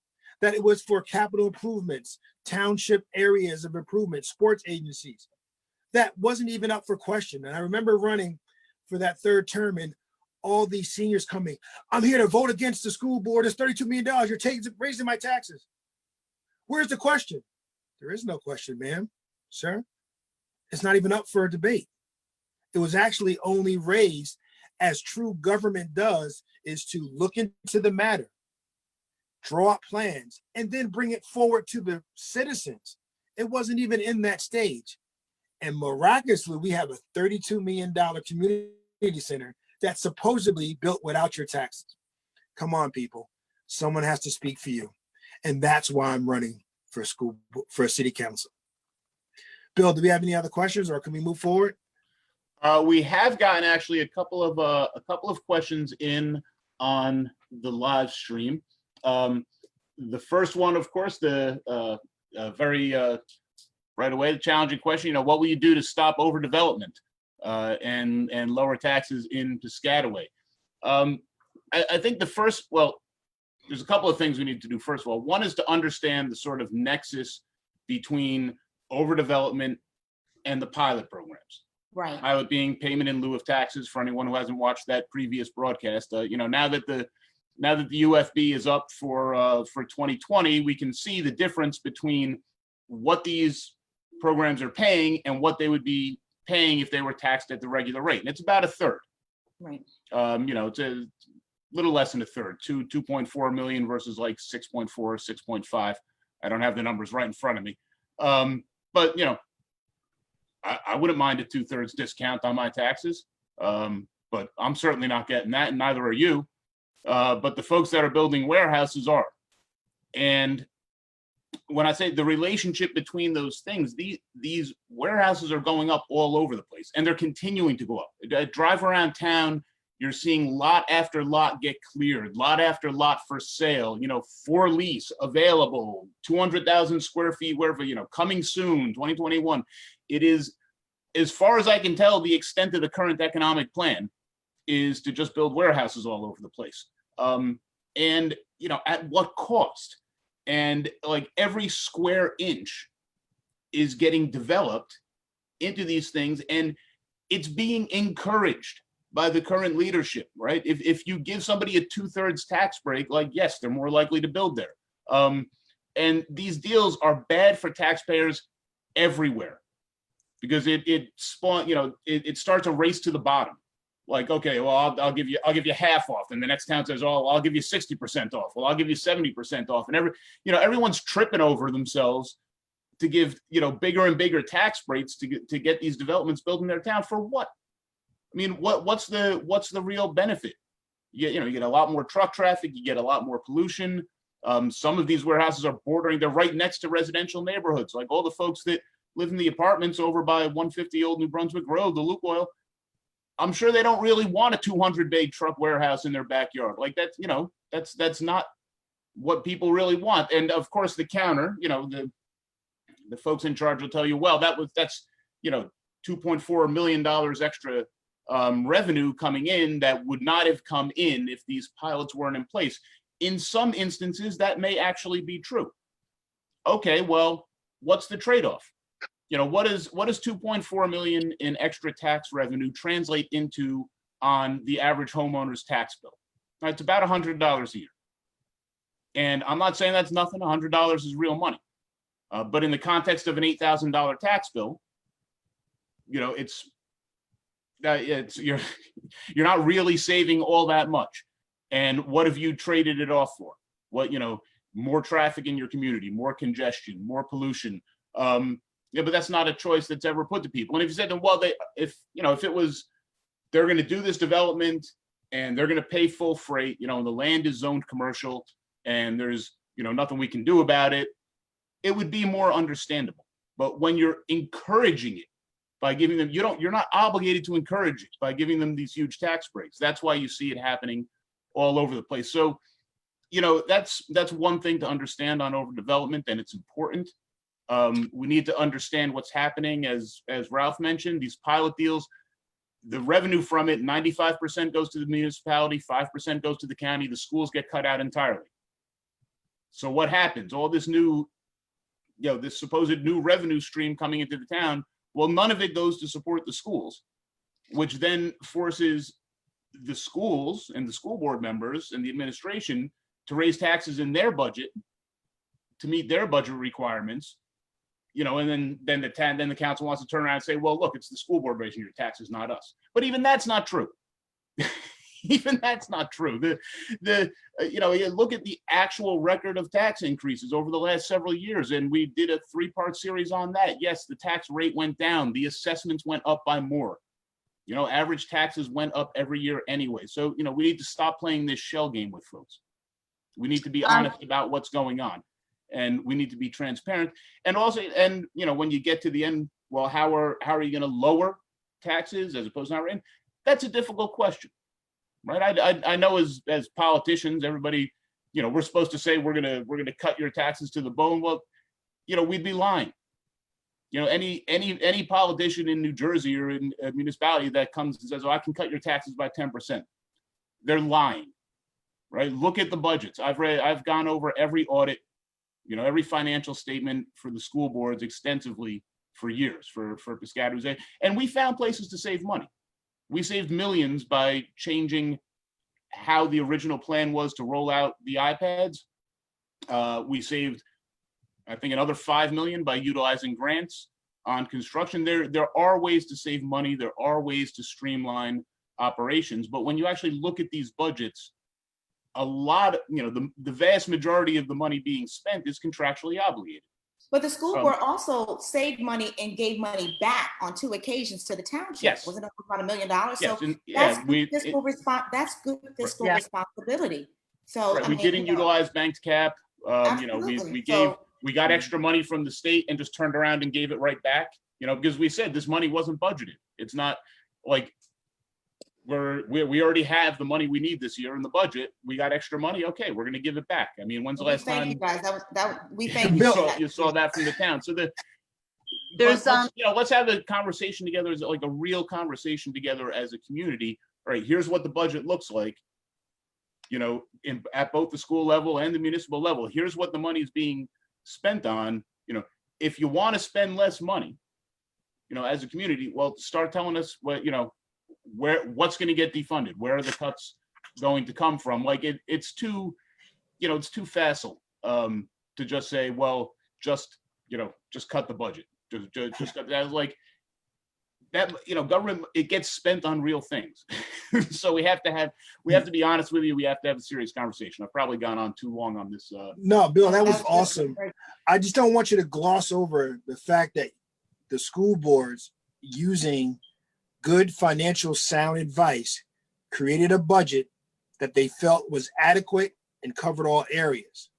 That it was for capital improvements, township areas of improvement, sports agencies. That wasn't even up for question. And I remember running for that third term and all these seniors coming, I'm here to vote against the school board. It's $32 million. You're raising my taxes. Where's the question? There is no question, ma'am, sir. It's not even up for a debate. It was actually only raised, as true government does, is to look into the matter, draw up plans, and then bring it forward to the citizens. It wasn't even in that stage. And miraculously, we have a $32 million community center that's supposedly built without your taxes. Come on, people. Someone has to speak for you. And that's why I'm running for a city council. Bill, do we have any other questions, or can we move forward? We have gotten actually a couple of questions in on the live stream. The first one, of course, the very right away, the challenging question, what will you do to stop overdevelopment and lower taxes in Piscataway? I think there's a couple of things we need to do. First of all, one is to understand the sort of nexus between overdevelopment and the pilot programs. Right. Pilot being payment in lieu of taxes, for anyone who hasn't watched that previous broadcast. Now that the UFB is up for 2020, we can see the difference between what these programs are paying and what they would be paying if they were taxed at the regular rate. And it's about a third. Right. It's a little less than a third, 2.4 million versus like 6.4, 6.5. I don't have the numbers right in front of me. But I wouldn't mind a 2/3 discount on my taxes. But I'm certainly not getting that, and neither are you. But the folks that are building warehouses are. And when I say the relationship between those things, these warehouses are going up all over the place, and they're continuing to go up. Drive around town, you're seeing lot after lot get cleared, lot after lot for sale, for lease, available, 200,000 square feet, wherever, coming soon, 2021. It is, as far as I can tell, the extent of the current economic plan is to just build warehouses all over the place. And, at what cost? And like every square inch is getting developed into these things, and it's being encouraged by the current leadership, right? If you give somebody a 2/3 tax break, like, yes, they're more likely to build there. And these deals are bad for taxpayers everywhere, because it spawn, it starts a race to the bottom. Like, okay, well, I'll give you half off, and the next town says, oh, I'll give you 60% off. Well, I'll give you 70% off, and everyone's tripping over themselves to give bigger and bigger tax breaks to get these developments built in their town. For what? I mean, what's the real benefit? You get a lot more truck traffic, you get a lot more pollution. Some of these warehouses are they're right next to residential neighborhoods. Like all the folks that live in the apartments over by 150 Old New Brunswick Road, the Lukoil, I'm sure they don't really want a 200-bay truck warehouse in their backyard. Like that's not what people really want. And of course, the counter, the folks in charge will tell you, well, that's $2.4 million extra revenue coming in that would not have come in if these pilots weren't in place. In some instances, that may actually be true. Okay, well, what's the trade-off? What does 2.4 million in extra tax revenue translate into on the average homeowner's tax bill? Now, it's about $100 a year. And I'm not saying that's nothing. $100 is real money. But in the context of an $8,000 tax bill, it's you're not really saving all that much. And what have you traded it off for? What, more traffic in your community, more congestion, more pollution. But that's not a choice that's ever put to people. And if you said to them, well, if it was, they're going to do this development and they're going to pay full freight, and the land is zoned commercial and there's, nothing we can do about it, it would be more understandable. But when you're encouraging it by giving them, you're not obligated to encourage it by giving them these huge tax breaks. That's why you see it happening all over the place. So, that's one thing to understand on overdevelopment, and it's important. We need to understand what's happening, as Ralph mentioned, these pilot deals, the revenue from it, 95% goes to the municipality, 5% goes to the county, the schools get cut out entirely. So what happens? All this new, this supposed new revenue stream coming into the town, well, none of it goes to support the schools, which then forces the schools and the school board members and the administration to raise taxes in their budget to meet their budget requirements. And then the council wants to turn around and say, well, look, it's the school board raising your taxes, not us. But even that's not true. Even that's not true. You look at the actual record of tax increases over the last several years, and we did a 3-part series on that. Yes, the tax rate went down. The assessments went up by more. Average taxes went up every year anyway. So, we need to stop playing this shell game with folks. We need to be honest about what's going on. And we need to be transparent. And also, when you get to the end, well, how are you going to lower taxes as opposed to not? That's a difficult question, right? I know as politicians, everybody, we're supposed to say we're gonna cut your taxes to the bone. Well, we'd be lying. Any politician in New Jersey or in a municipality that comes and says, "Oh, I can cut your taxes by 10%," they're lying, right? Look at the budgets. I've gone over every audit. Every financial statement for the school boards extensively for years for Piscataway, and we found places to save money. We saved millions by changing how the original plan was to roll out the iPads. We saved, I think, another $5 million by utilizing grants on construction. There are ways to save money. There are ways to streamline operations. But when you actually look at these budgets, a lot of, the vast majority of the money being spent is contractually obligated. But the school board also saved money and gave money back on 2 occasions to the township. Yes. Wasn't it about $1 million? Yes, So and, that's yeah, good fiscal that's good fiscal Yeah. responsibility. So right, I we mean, didn't utilize banked cap. Absolutely. We got extra money from the state and just turned around and gave it right back. Because we said this money wasn't budgeted. It's not like we already have the money we need this year in the budget. We got extra money. Okay, we're going to give it back. I mean, when's the last thank time you guys? We thank you. you saw that from the town? So There's let's have a conversation together, as like a real conversation together as a community. All right, here's what the budget looks like. At both the school level and the municipal level. Here's what the money is being spent on. If you want to spend less money, as a community, well, start telling us what, what's going to get defunded, where are the cuts going to come from? Like it's too, it's too facile to just say, well, just cut the budget. Just cut that. Like that, government, it gets spent on real things. So we have to be honest with you. We have to have a serious conversation. I've probably gone on too long on this. No, Bill, that was awesome. I just don't want you to gloss over the fact that the school boards, using good financial sound advice, created a budget that they felt was adequate and covered all areas.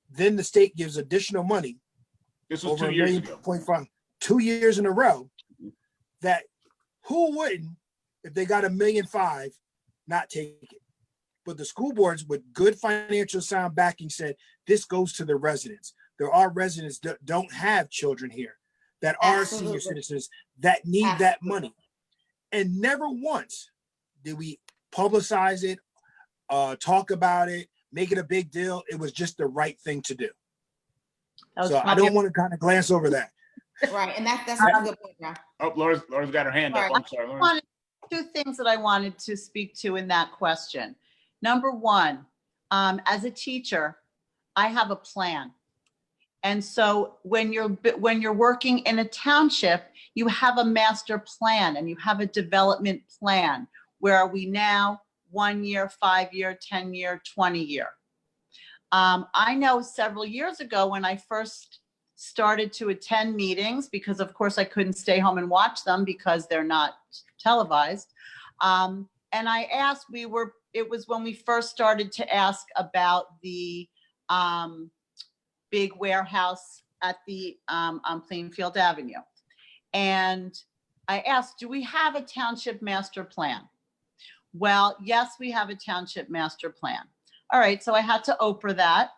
Then the state gives additional money. This was over 2 years $1.5 million, 2 years in a row. That who wouldn't, if they got $1.5 million, not take it? But the school boards with good financial sound backing said this goes to the residents. There are residents that don't have children here, that are senior citizens that need that money. And never once did we publicize it, talk about it, make it a big deal. It was just the right thing to do. So I don't want to kind of glance over that. Right, and that's a good point, Ralph. Oh, Laura's got her hand up. I'm sorry, Laura. Two things that I wanted to speak to in that question. Number one, as a teacher, I have a plan. And so when you're working in a township, you have a master plan and you have a development plan. Where are we now? 1 year, 5 year, 10 year, 20 year. I know several years ago when I first started to attend meetings, because of course I couldn't stay home and watch them because they're not televised. And I asked, it was when we first started to ask about the big warehouse at the on Plainfield Avenue. And I asked, do we have a township master plan? Well, yes, we have a township master plan. All right, so I had to Oprah that,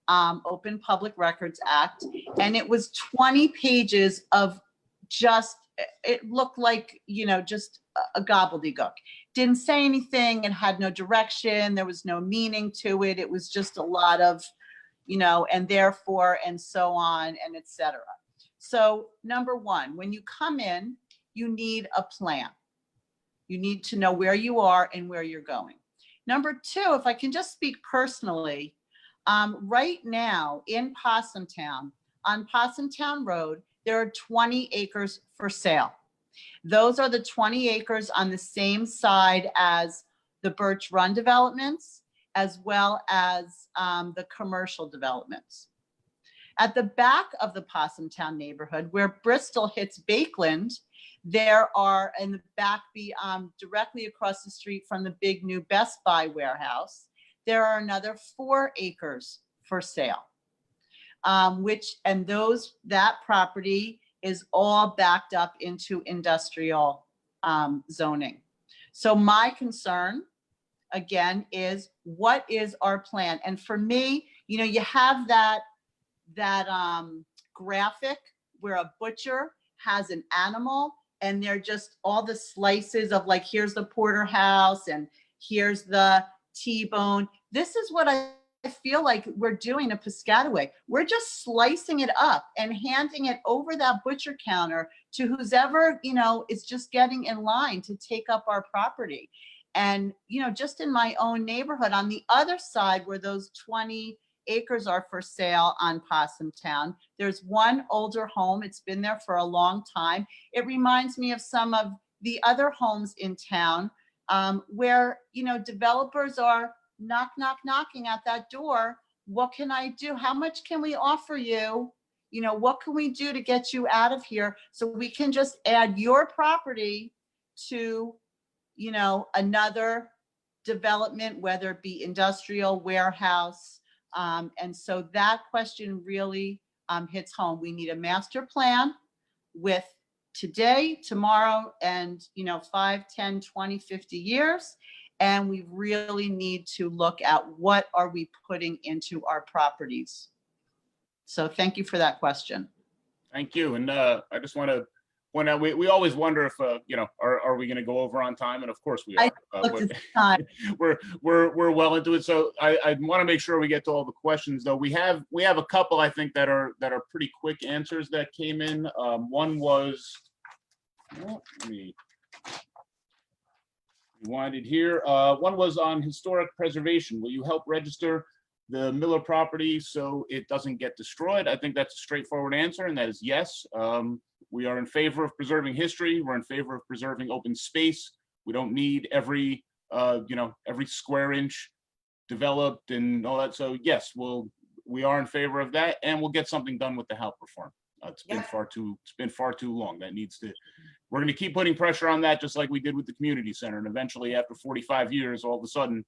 Open Public Records Act, and it was 20 pages of just, it looked like, just a gobbledygook. Didn't say anything, it had no direction, there was no meaning to it. It was just a lot of, and therefore, and so on, and et cetera. So number one, when you come in, you need a plan. You need to know where you are and where you're going. Number two, if I can just speak personally, right now in Possumtown, on Possumtown Road, there are 20 acres for sale. Those are the 20 acres on the same side as the Birch Run developments, as well as the commercial developments. At the back of the Possumtown neighborhood, where Bristol hits Bakeland, there are in the back, directly across the street from the big new Best Buy warehouse, there are another 4 acres for sale, that property is all backed up into industrial zoning. So my concern, again, is what is our plan? And for me, you have that graphic where a butcher has an animal and they're just all the slices of, like, here's the porterhouse and here's the T-bone. This is what I feel like we're doing at Piscataway. We're just slicing it up and handing it over that butcher counter to whoever, is just getting in line to take up our property. And, just in my own neighborhood, on the other side where those 20 acres are for sale on Possumtown, there's one older home. It's been there for a long time. It reminds me of some of the other homes in town where, developers are knocking at that door. What can I do? How much can we offer you? What can we do to get you out of here so we can just add your property to, another development, whether it be industrial, warehouse. And so that question really hits home. We need a master plan with today, tomorrow, and 5, 10, 20, 50 years. And we really need to look at what are we putting into our properties. So thank you for that question. Thank you. And I just want to point out, we always wonder if, are we going to go over on time? And of course we are. We're well into it. So I want to make sure we get to all the questions, though. We have a couple, I think, that are pretty quick answers that came in. One was Well, let me rewind it here. One was on historic preservation. Will you help register the Miller property so it doesn't get destroyed? I think that's a straightforward answer, and that is yes. We are in favor of preserving history. We're in favor of preserving open space. We don't need every every square inch developed and all that. So yes, we are in favor of that, and we'll get something done with the HALP reform. It's been far too long. That needs to. We're going to keep putting pressure on that, just like we did with the community center. And eventually, after 45 years, all of a sudden,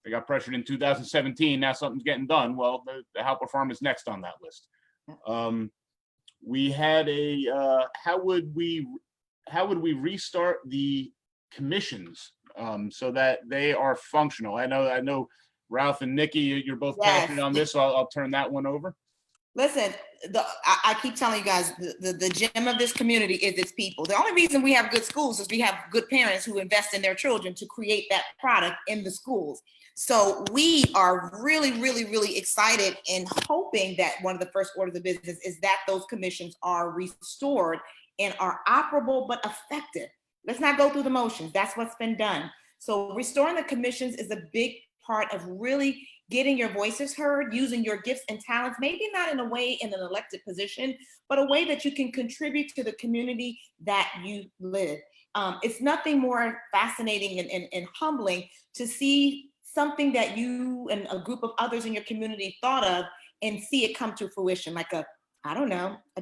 they got pressured in 2017. Now something's getting done. Well, the HALP reform is next on that list. We had a how would we restart the commissions so that they are functional? I know Ralph and Nikki, you're both passionate on this, so I'll turn that one over. Listen, I keep telling you guys, the gem of this community is its people. The only reason we have good schools is we have good parents who invest in their children to create that product in the schools. So we are really, really, really excited and hoping that one of the first orders of business is that those commissions are restored and are operable but effective. Let's not go through the motions. That's what's been done. So restoring the commissions is a big part of really getting your voices heard, using your gifts and talents, maybe not in a way in an elected position, but a way that you can contribute to the community that you live. It's nothing more fascinating and humbling to see something that you and a group of others in your community thought of and see it come to fruition, like a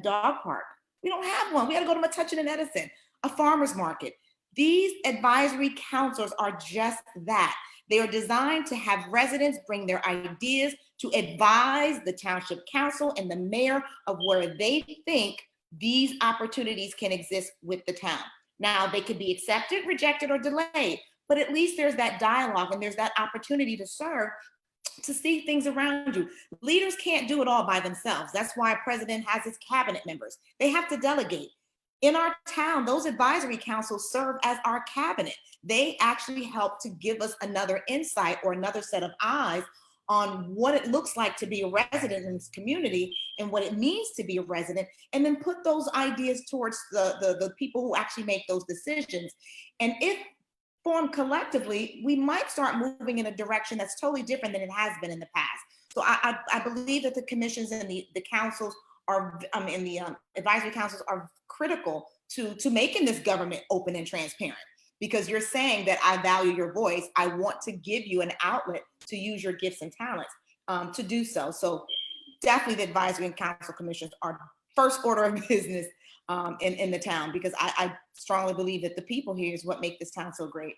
dog park. We don't have one. We got to go to Metuchen and Edison, a farmer's market. These advisory councils are just that. They are designed to have residents bring their ideas to advise the township council and the mayor of where they think these opportunities can exist with the town. Now, they could be accepted, rejected, or delayed, but at least there's that dialogue and there's that opportunity to serve, to see things around you. Leaders can't do it all by themselves. That's why a president has his cabinet members. They have to delegate. In our town, those advisory councils serve as our cabinet. They actually help to give us another insight or another set of eyes on what it looks like to be a resident in this community and what it means to be a resident, and then put those ideas towards the people who actually make those decisions. And if formed collectively, we might start moving in a direction that's totally different than it has been in the past. So I believe that the commissions and the councils and the advisory councils are critical to making this government open and transparent, because you're saying that I value your voice. I want to give you an outlet to use your gifts and talents to do so. So definitely the advisory and council commissions are first order of business in the town, because I strongly believe that the people here is what make this town so great.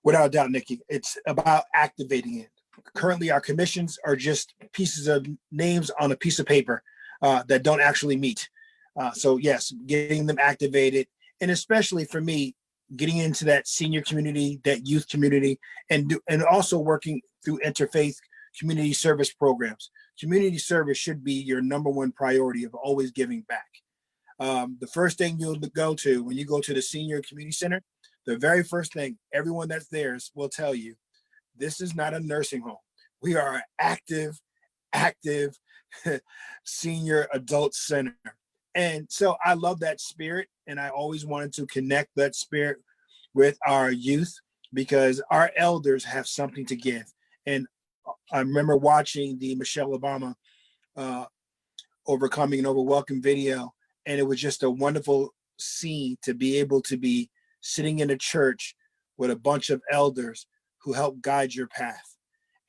Without a doubt, Nikki, it's about activating it. Currently, our commissions are just pieces of names on a piece of paper that don't actually meet. So yes, getting them activated, and especially for me, getting into that senior community, that youth community, and also working through interfaith community service programs. Community service should be your number one priority of always giving back. The first thing you'll go to when you go to the senior community center, the very first thing everyone that's there will tell you, this is not a nursing home. We are an active senior adult center. And so I love that spirit, and I always wanted to connect that spirit with our youth, because our elders have something to give. And I remember watching the Michelle Obama Overcoming and Overwhelming video, and it was just a wonderful scene to be able to be sitting in a church with a bunch of elders who help guide your path.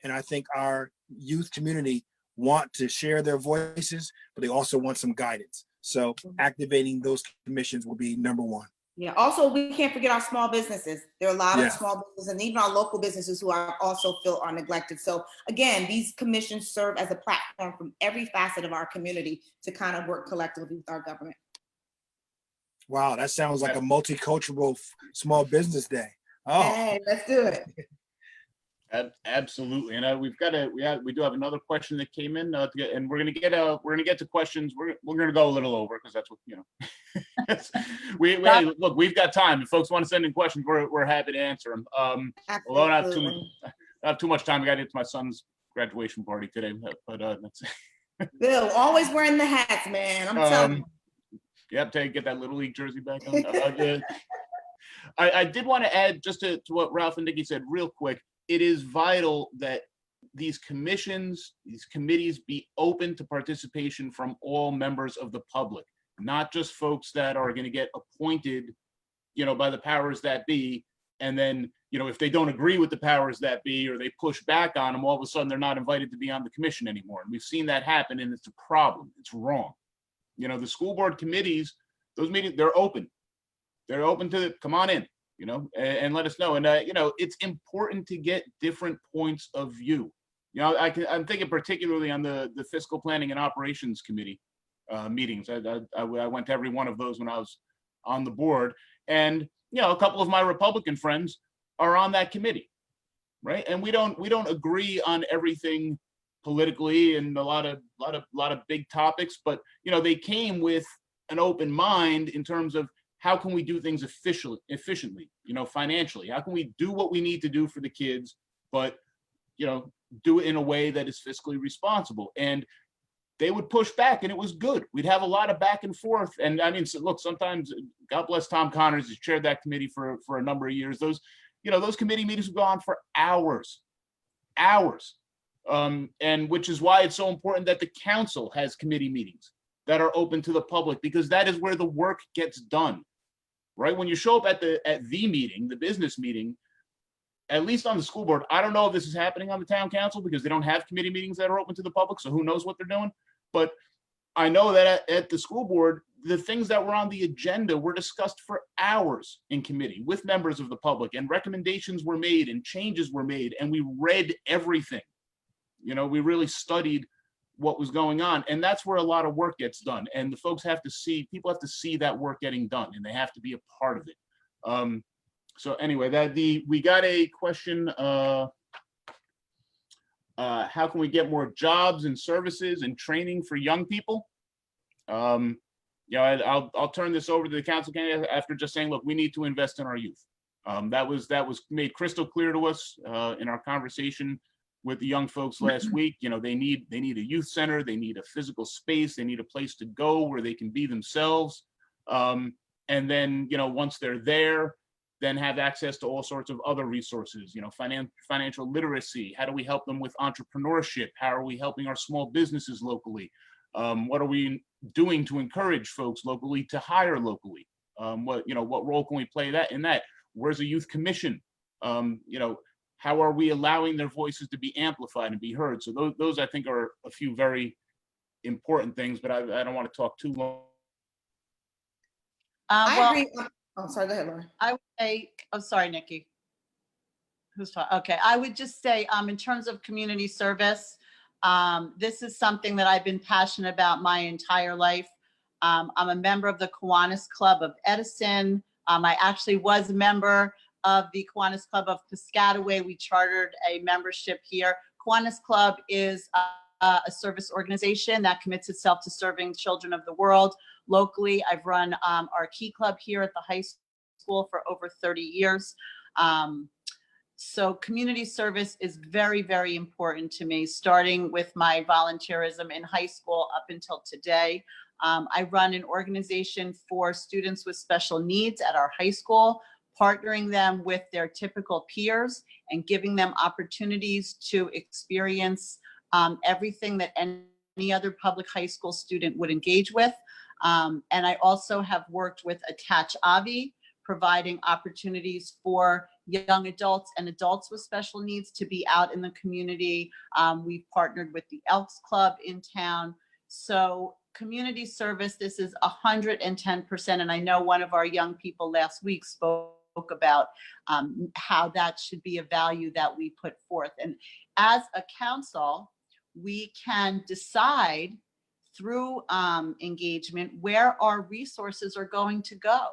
And I think our youth community want to share their voices, but they also want some guidance. So activating those commissions will be number one. Yeah. Also, we can't forget our small businesses. There are a lot of small businesses and even our local businesses who are also feel are neglected. So again, these commissions serve as a platform from every facet of our community to kind of work collectively with our government. Wow, that sounds like a multicultural small business day. Oh, hey, let's do it. Absolutely, and we do have another question that came in, and we're gonna get to questions. We're gonna go a little over, because that's what, you know. Look, we've got time. If folks want to send in questions, we're happy to answer them. Although I don't have too much time. I got to get to my son's graduation party today, but that's Bill, always wearing the hats, man. I'm telling you. Yep, get that Little League jersey back on. I did want to add just to what Ralph and Nikki said real quick. It is vital that these commissions, these committees be open to participation from all members of the public, not just folks that are going to get appointed, by the powers that be. And then, if they don't agree with the powers that be, or they push back on them, all of a sudden they're not invited to be on the commission anymore. And we've seen that happen, and it's a problem. It's wrong. The school board committees, those meetings, they're open. They're open to come on in, and let us know. And, it's important to get different points of view. I'm thinking particularly on the fiscal planning and operations committee meetings. I went to every one of those when I was on the board. And, a couple of my Republican friends are on that committee, right? And we don't agree on everything politically and a lot of big topics, but they came with an open mind in terms of how can we do things efficiently, financially. How can we do what we need to do for the kids, but do it in a way that is fiscally responsible? And they would push back, and it was good. We'd have a lot of back and forth. And I mean, so look, sometimes, God bless Tom Connors, who chaired that committee for a number of years. Those committee meetings would go on for hours. And which is why it's so important that the council has committee meetings that are open to the public, because that is where the work gets done, right? When you show up at the meeting, the business meeting, at least on the school board, I don't know if this is happening on the town council because they don't have committee meetings that are open to the public, so who knows what they're doing. But I know that at the school board, the things that were on the agenda were discussed for hours in committee with members of the public, and recommendations were made and changes were made, and we read everything. We really studied what was going on, and that's where a lot of work gets done. And the folks people have to see that work getting done, and they have to be a part of it. So anyway, we got a question. How can we get more jobs and services and training for young people? I'll turn this over to the council candidate after just saying, look, we need to invest in our youth. That was made crystal clear to us in our conversation with the young folks last week. They need a youth center. They need a physical space. They need a place to go where they can be themselves. And then, once they're there, then have access to all sorts of other resources, financial literacy. How do we help them with entrepreneurship? How are we helping our small businesses locally? What are we doing to encourage folks locally to hire locally? What role can we play in that? Where's a youth commission? How are we allowing their voices to be amplified and be heard? So those I think are a few very important things, but I don't want to talk too long. I agree. Oh, sorry, go ahead, Laura. I would say, oh, sorry, Nikki. Who's talking? Okay, I would just say, in terms of community service, this is something that I've been passionate about my entire life. I'm a member of the Kiwanis Club of Edison. I actually was a member of the Kiwanis Club of Piscataway. We chartered a membership here. Kiwanis Club is a service organization that commits itself to serving children of the world locally. I've run our Key Club here at the high school for over 30 years. So community service is very, very important to me, starting with my volunteerism in high school up until today. I run an organization for students with special needs at our high school, partnering them with their typical peers and giving them opportunities to experience everything that any other public high school student would engage with. And I also have worked with Attach Avi, providing opportunities for young adults and adults with special needs to be out in the community. We've partnered with the Elks Club in town. So community service, this is 110%. And I know one of our young people last week spoke about how that should be a value that we put forth. And as a council, we can decide through engagement where our resources are going to go.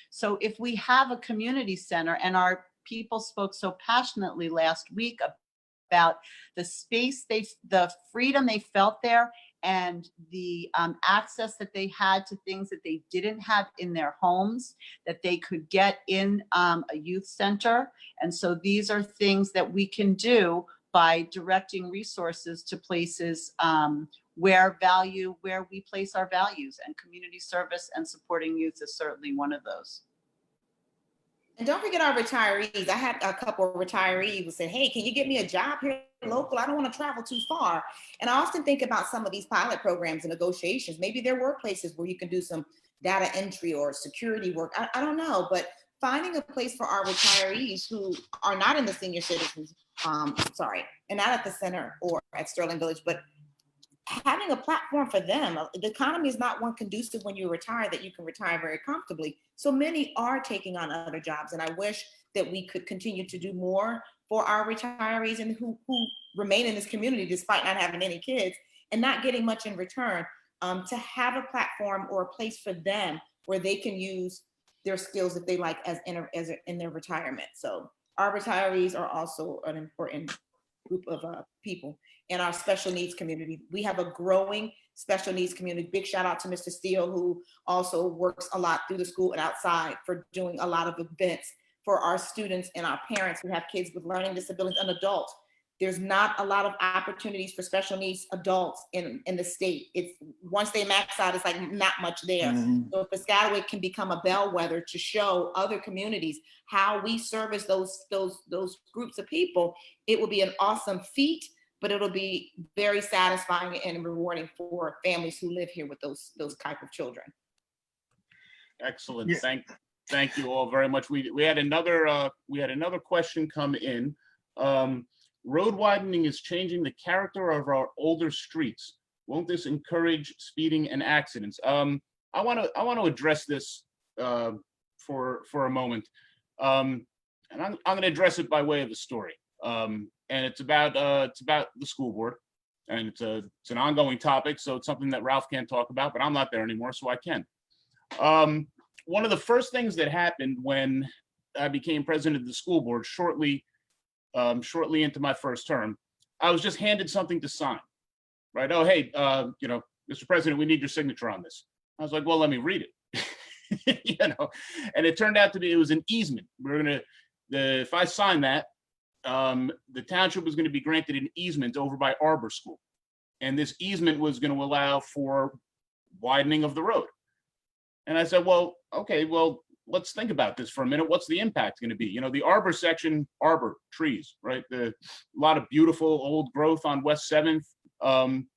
So if we have a community center, and our people spoke so passionately last week about the space, the freedom they felt there, and the access that they had to things that they didn't have in their homes, that they could get in a youth center. And so these are things that we can do by directing resources to places where we place our values, and community service and supporting youth is certainly one of those. And don't forget our retirees. I had a couple of retirees who said, hey, can you get me a job here local? I don't want to travel too far. And I often think about some of these pilot programs and negotiations. Maybe there were places where you can do some data entry or security work. I don't know, but finding a place for our retirees who are not in the senior citizens, and not at the center or at Sterling Village, but having a platform for them. The economy is not one conducive when you retire that you can retire very comfortably. So many are taking on other jobs. And I wish that we could continue to do more for our retirees and who remain in this community despite not having any kids and not getting much in return, to have a platform or a place for them where they can use their skills if they like as in their retirement. So our retirees are also an important group of people in our special needs community. We have a growing special needs community. Big shout out to Mr. Steele, who also works a lot through the school and outside for doing a lot of events for our students and our parents who have kids with learning disabilities and adults. There's not a lot of opportunities for special needs adults in the state. It's once they max out, it's like not much there. So if Piscataway can become a bellwether to show other communities how we service those groups of people, it will be an awesome feat, but it'll be very satisfying and rewarding for families who live here with those type of children. Excellent. Yeah. Thank you all very much. We had another question come in. Road widening is changing the character of our older streets. Won't this encourage speeding and accidents? I want to address this for a moment, and I'm going to address it by way of a story. And it's about the school board, and it's an ongoing topic, so it's something that Ralph can't talk about, but I'm not there anymore, so I can. One of the first things that happened when I became president of the school board, shortly into my first term, I was just handed something to sign, right? Oh, hey, Mr. President, we need your signature on this. I was like, well, let me read it, and it turned out to be, it was an easement. If I sign that, the township was going to be granted an easement over by Arbor School. And this easement was going to allow for widening of the road. And I said, well, okay, well, let's think about this for a minute. What's the impact going to be? The Arbor section, Arbor trees, right? A lot of beautiful old growth on West 7th.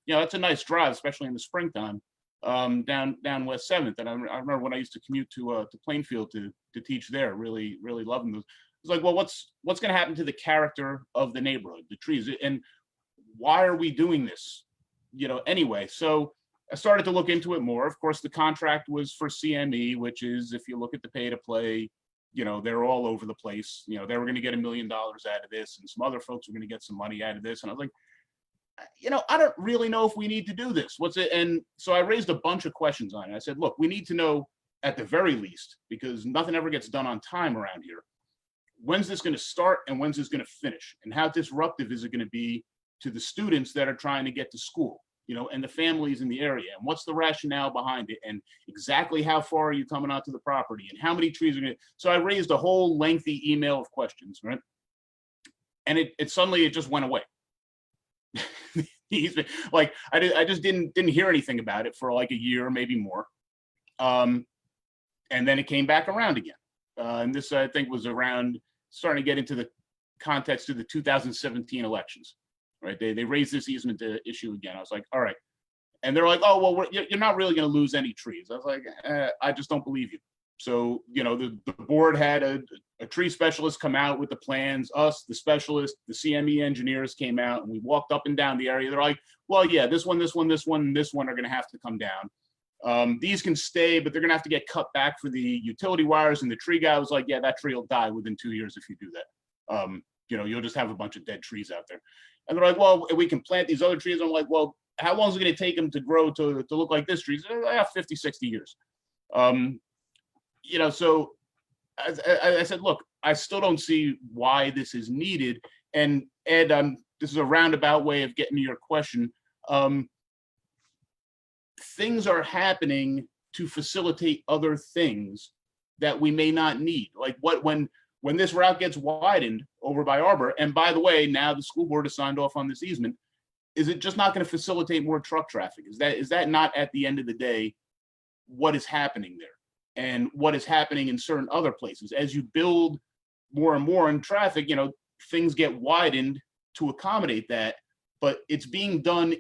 That's a nice drive, especially in the springtime, down West 7th. And I remember when I used to commute to Plainfield to teach there, really, really loving those. It's like, well, what's going to happen to the character of the neighborhood, the trees, and why are we doing this? Anyway, so I started to look into it more. Of course, the contract was for CME, which is, if you look at the pay to play, they're all over the place. They were going to get $1 million out of this, and some other folks were going to get some money out of this. And I was like, I don't really know if we need to do this. What's it? And so I raised a bunch of questions on it. I said, look, we need to know at the very least, because nothing ever gets done on time around here. When's this going to start and when's this going to finish? And how disruptive is it going to be to the students that are trying to get to school, and the families in the area? And what's the rationale behind it? And exactly how far are you coming onto the property? And how many trees are going to? So I raised a whole lengthy email of questions, right? And it suddenly just went away. Like I just didn't hear anything about it for like a year, maybe more. And then it came back around again. And this, I think, was around starting to get into the context of the 2017 elections, right? They raised this easement issue again. I was like, all right. And they're like, oh, well, you're not really going to lose any trees. I was like, I just don't believe you. So, the board had a tree specialist come out with the plans, us, the specialist, the CME engineers came out, and we walked up and down the area. They're like, well, yeah, this one, and this one are going to have to come down. These can stay, but they're going to have to get cut back for the utility wires. And the tree guy was like, yeah, that tree will die within 2 years if you do that. You'll just have a bunch of dead trees out there. And they're like, well, we can plant these other trees. I'm like, well, how long is it going to take them to grow to look like this tree? 50, 60 years. So I said, look, I still don't see why this is needed. And Ed, this is a roundabout way of getting to your question. Things are happening to facilitate other things that we may not need. Like when this route gets widened over by Arbor, and by the way, now the school board has signed off on this easement, is it just not going to facilitate more truck traffic? Is that not at the end of the day what is happening there, and what is happening in certain other places? As you build more and more in traffic, things get widened to accommodate that, but it's being done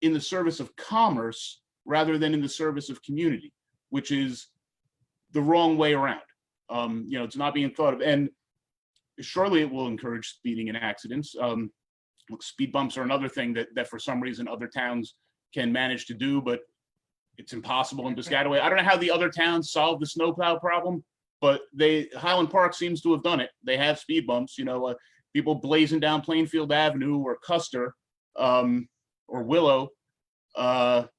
in the service of commerce rather than in the service of community, which is the wrong way around. It's not being thought of, and surely it will encourage speeding and accidents. Look, speed bumps are another thing that for some reason other towns can manage to do, but it's impossible in Piscataway. I don't know how the other towns solve the snowplow problem, but Highland Park seems to have done it. They have speed bumps, people blazing down Plainfield Avenue or Custer, or Willow. Other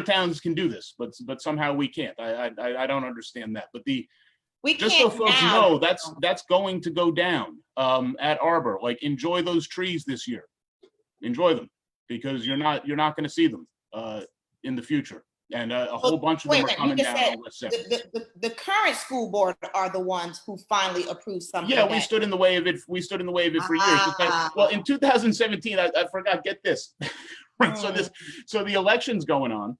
towns can do this, but somehow we can't. I don't understand that. But just so folks know, that's going to go down at Arbor. Like, enjoy those trees this year. Enjoy them, because you're not going to see them in the future. And a whole bunch of them are coming down on West 7th. The current school board are the ones who finally approved something. Yeah, we stood in the way of it. We stood in the way of it for years. Well, in 2017, I forgot. Get this. Right. So the election's going on.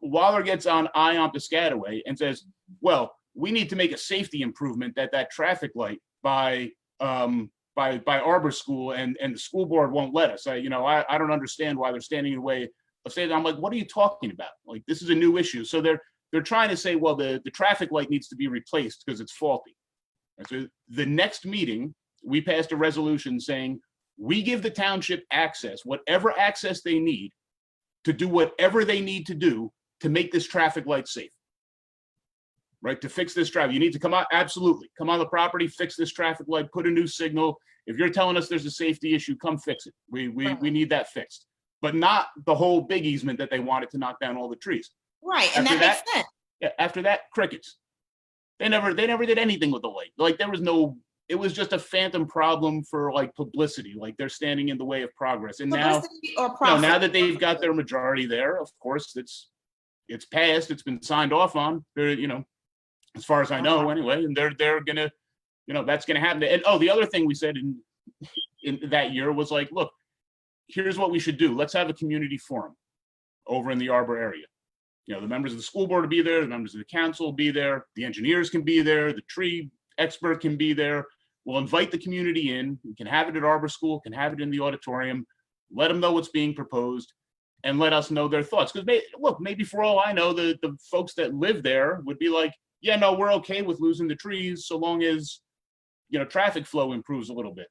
Waller gets on Eye on Piscataway and says, "Well, we need to make a safety improvement at that traffic light by Arbor School, and the school board won't let us. I don't understand why they're standing in the way of saying." I'm like, what are you talking about? Like, this is a new issue. So they're trying to say, well, the traffic light needs to be replaced because it's faulty. And so the next meeting, we passed a resolution saying we give the township access, whatever access they need, to do whatever they need to do to make this traffic light safe. Right, to fix this traffic. You need to come out, absolutely. Come on the property, fix this traffic light, put a new signal. If you're telling us there's a safety issue, come fix it. We need that fixed. But not the whole big easement that they wanted to knock down all the trees. Right, and that makes sense. Yeah, after that, crickets. They never did anything with the light. Like, it was just a phantom problem for like publicity. Like, they're standing in the way of progress. And now that they've got their majority there, of course, it's passed. It's been signed off on. As far as I know, anyway, and they're gonna, that's gonna happen. And the other thing we said in that year was like, look, here's what we should do. Let's have a community forum over in the Arbor area. The members of the school board will be there, the members of the council will be there, the engineers can be there, the tree expert can be there. We'll invite the community in. We can have it at Arbor School, can have it in the auditorium, let them know what's being proposed, and let us know their thoughts. Because maybe for all I know, the folks that live there would be like, yeah, no, we're okay with losing the trees so long as, traffic flow improves a little bit.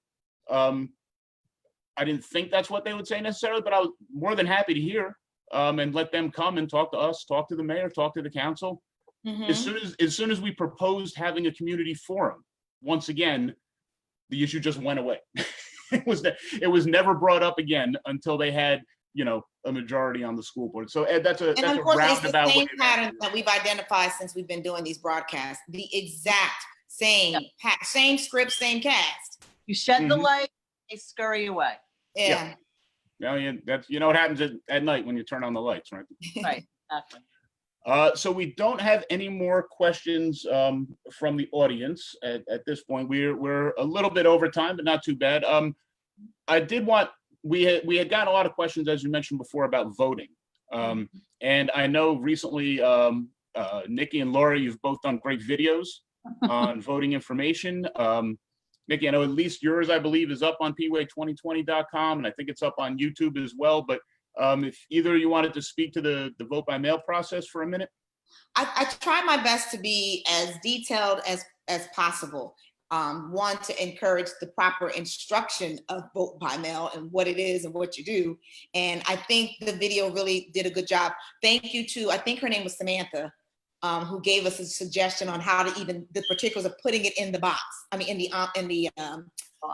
I didn't think that's what they would say necessarily, but I was more than happy to hear and let them come and talk to us, talk to the mayor, talk to the council. Mhm. As soon as we proposed having a community forum, once again, the issue just went away. It was never brought up again until they had, a majority on the school board. So Ed, that's a Unfortunately, it's the roundabout same way. pattern that we've identified since we've been doing these broadcasts. The exact same script, same cast. You shed the Mhm. light, they scurry away. Yeah. That's what happens at night when you turn on the lights, right? Right, exactly. So we don't have any more questions from the audience at this point. We're a little bit over time, but not too bad. I did want we had gotten a lot of questions, as you mentioned before, about voting, and I know recently Nikki and Laura, you've both done great videos on voting information. Nikki, I know at least yours, I believe, is up on pway2020.com, and I think it's up on YouTube as well. But if either of you wanted to speak to the vote by mail process for a minute. I try my best to be as detailed as possible. One, to encourage the proper instruction of vote by mail and what it is and what you do. And I think the video really did a good job. Thank you to, I think her name was Samantha, who gave us a suggestion on how to even the particulars of putting it in the box. I mean, in the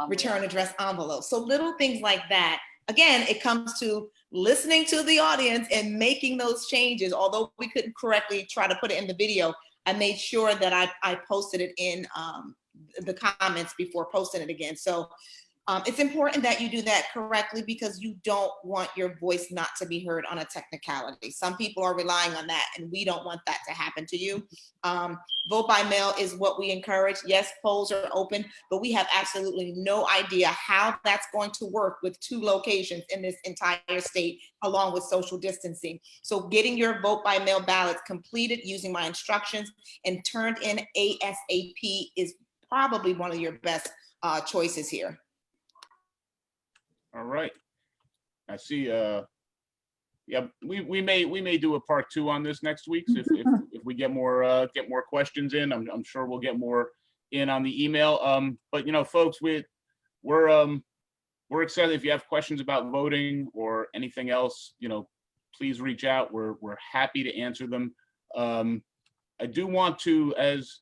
return address envelope. So little things like that. Again, it comes to listening to the audience and making those changes. Although we couldn't correctly try to put it in the video, I made sure that I posted it in the comments before posting it again. So It's important that you do that correctly because you don't want your voice not to be heard on a technicality. Some people are relying on that, and we don't want that to happen to you. Vote by mail is what we encourage. Yes, polls are open, but we have absolutely no idea how that's going to work with 2 locations in this entire state, along with social distancing. So getting your vote by mail ballots completed using my instructions and turned in ASAP is probably one of your best choices here. All right. I see. Yeah, we may do a part 2 on this next week. So if we get more questions in, I'm sure we'll get more in on the email. But you know, folks, we're excited. If you have questions about voting or anything else, you know, please reach out. We're happy to answer them. I do want to, as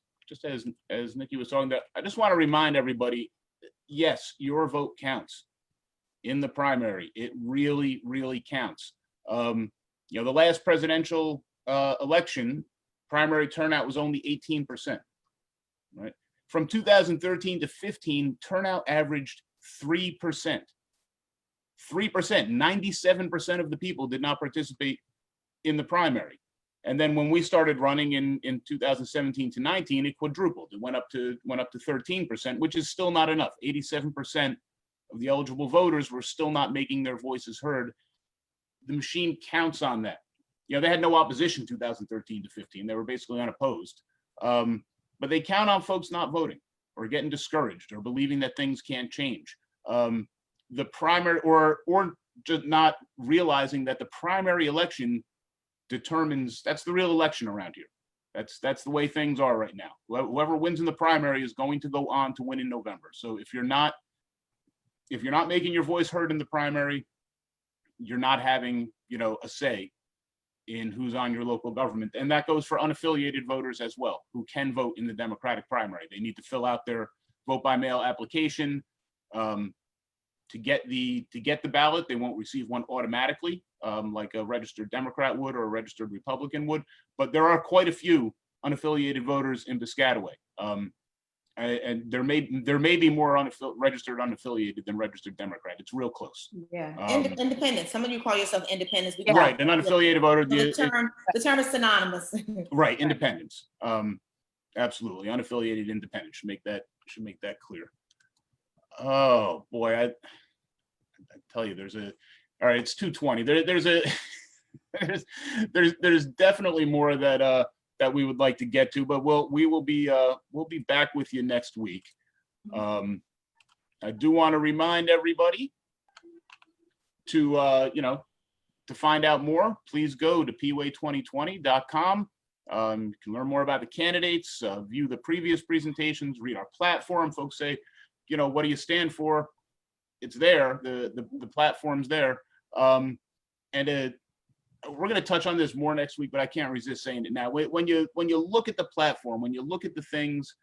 Nikki was talking about, I just want to remind everybody, yes, your vote counts in the primary. It really, really counts. You know, the last presidential election, primary turnout was only 18%, right? From 2013 to 15, turnout averaged 3%. 3%, 97% of the people did not participate in the primary. And then when we started running in 2017 to 19, it quadrupled. It went up to 13%, which is still not enough. 87% of the eligible voters were still not making their voices heard. The machine counts on that. You know, they had no opposition 2013 to 15. They were basically unopposed. But they count on folks not voting or getting discouraged or believing that things can't change. The primary or just not realizing that the primary election determines, that's the real election around here. That's the way things are right now. Whoever wins in the primary is going to go on to win in November. So if you're not making your voice heard in the primary, you're not having, you know, a say in who's on your local government. And that goes for unaffiliated voters as well, who can vote in the Democratic primary. They need to fill out their vote by mail application. To get the ballot, they won't receive one automatically, like a registered Democrat would or a registered Republican would. But there are quite a few unaffiliated voters in Piscataway. And there may be more registered unaffiliated than registered Democrat. It's real close. Yeah, independent. Some of you call yourself independents. Right, an unaffiliated voter. So the term is synonymous. Right, independents. Absolutely, unaffiliated independent should make that clear. Oh boy, I tell you, all right, it's 2:20. There's definitely more that we would like to get to, but we'll be back with you next week. I do want to remind everybody to to find out more, please go to pway2020.com. You can learn more about the candidates, view the previous presentations, read our platform. Folks say, you know, what do you stand for? It's there. The platform's there. And we're going to touch on this more next week, but I can't resist saying it now. When you look at the platform, when you look at the things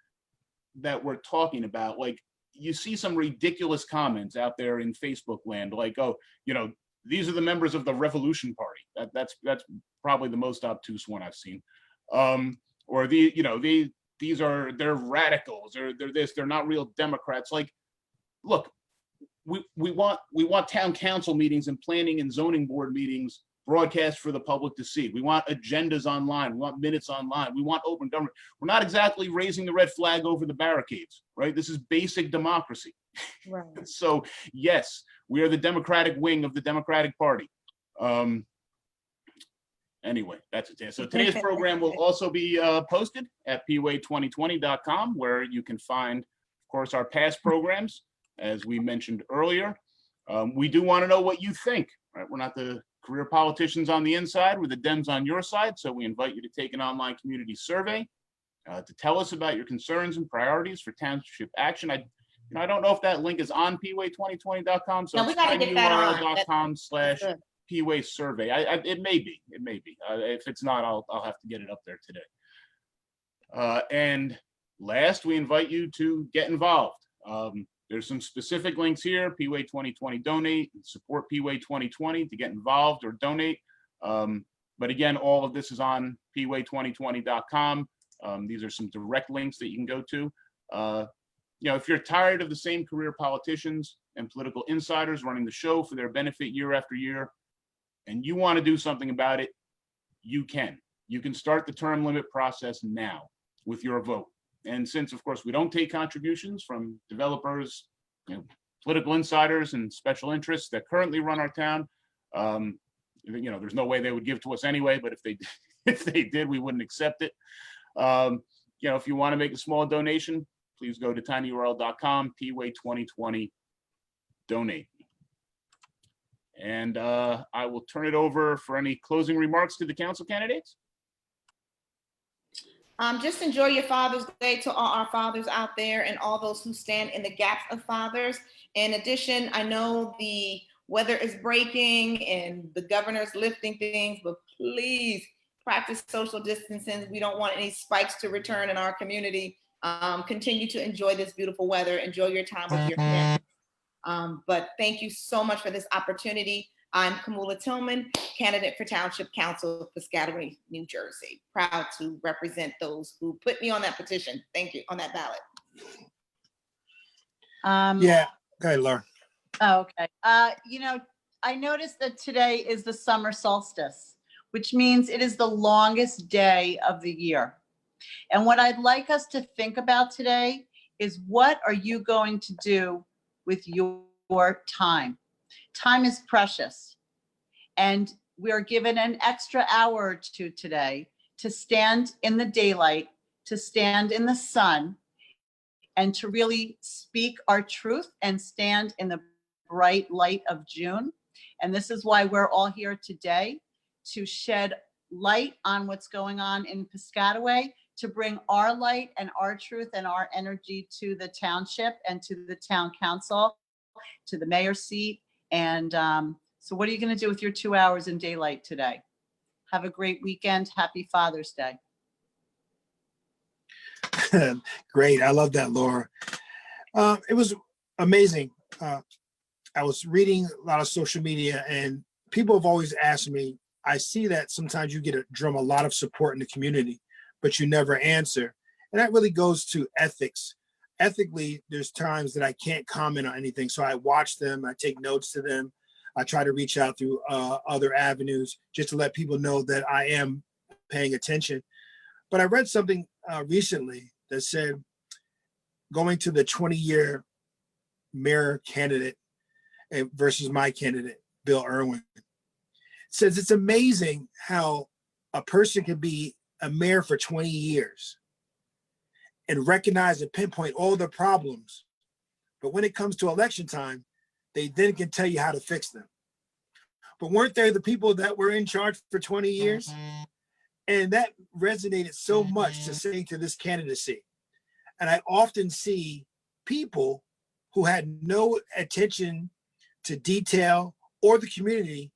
that we're talking about, like you see some ridiculous comments out there in Facebook land, like, oh, you know, these are the members of the Revolution Party. That's probably the most obtuse one I've seen. Or they're radicals, or they're not real Democrats. Like, look, we want town council meetings and planning and zoning board meetings broadcast for the public to see. We want agendas online. We want minutes online. We want open government. We're not exactly raising the red flag over the barricades, right? This is basic democracy. Right. So yes, we are the Democratic wing of the Democratic Party. Anyway, that's it. So today's program will also be posted at pway2020.com, where you can find, of course, our past programs, as we mentioned earlier. We do want to know what you think, right? We're not the career politicians on the inside, we're the Dems on your side. So we invite you to take an online community survey to tell us about your concerns and priorities for township action. I don't know if that link is on pway2020.com. So no, we gotta get that on. tinyurl.com/pway survey. It may be. If it's not, I'll have to get it up there today. And last, we invite you to get involved. There's some specific links here: PWay 2020 donate, support PWay 2020 to get involved or donate. But again, all of this is on pway2020.com. These are some direct links that you can go to. if you're tired of the same career politicians and political insiders running the show for their benefit year after year, and you want to do something about it, you can. You can start the term limit process now with your vote. And since, of course, we don't take contributions from developers, political insiders and special interests that currently run our town, there's no way they would give to us anyway, but if they did, we wouldn't accept it. If you want to make a small donation, please go to tinyurl.com, P-Way 2020, donate. And I will turn it over for any closing remarks to the council candidates. Just enjoy your Father's Day to all our fathers out there and all those who stand in the gaps of fathers. In addition, I know the weather is breaking and the governor's lifting things, but please practice social distancing. We don't want any spikes to return in our community. Continue to enjoy this beautiful weather. Enjoy your time with your family. But thank you so much for this opportunity. I'm Kamula Tillman, candidate for Township Council of Piscataway, New Jersey. Proud to represent those who put me on that petition. Thank you, on that ballot. Yeah, okay, Laura. Oh, okay. I noticed that today is the summer solstice, which means it is the longest day of the year. And what I'd like us to think about today is, what are you going to do with your time? Time is precious. And we are given an extra hour or two today to stand in the daylight, to stand in the sun, and to really speak our truth and stand in the bright light of June. And this is why we're all here today, to shed light on what's going on in Piscataway, to bring our light and our truth and our energy to the township and to the town council, to the mayor's seat. And so what are you going to do with your 2 hours in daylight today? Have a great weekend. Happy Father's Day. Great. I love that, Laura. It was amazing. I was reading a lot of social media, and people have always asked me, I see that sometimes you get a lot of support in the community, but you never answer. And that really goes to ethics. Ethically, there's times that I can't comment on anything. So I watch them, I take notes to them. I try to reach out through other avenues just to let people know that I am paying attention. But I read something recently that said, going to the 20-year mayor candidate versus my candidate, Bill Irwin, says it's amazing how a person can be a mayor for 20 years and recognize and pinpoint all the problems. But when it comes to election time, they then can tell you how to fix them. But weren't there the people that were in charge for 20 years? And that resonated so much to say to this candidacy. And I often see people who had no attention to detail or the community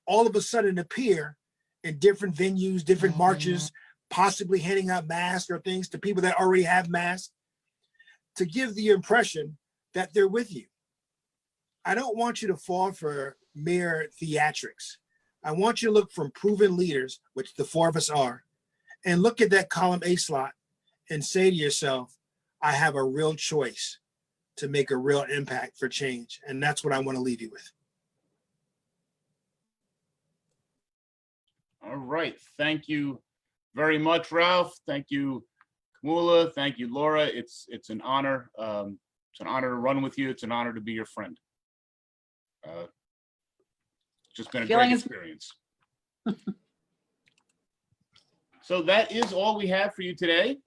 all of a sudden appear in different venues, different marches, possibly handing out masks or things to people that already have masks, to give the impression that they're with you. I don't want you to fall for mere theatrics. I want you to look for proven leaders, which the four of us are, and look at that column A slot and say to yourself, I have a real choice to make a real impact for change. And that's what I want to leave you with. All right. Thank you very much, Ralph. Thank you, Kamula. Thank you, Laura. It's an honor. It's an honor to run with you. It's an honor to be your friend. Just been a great experience. So that is all we have for you today.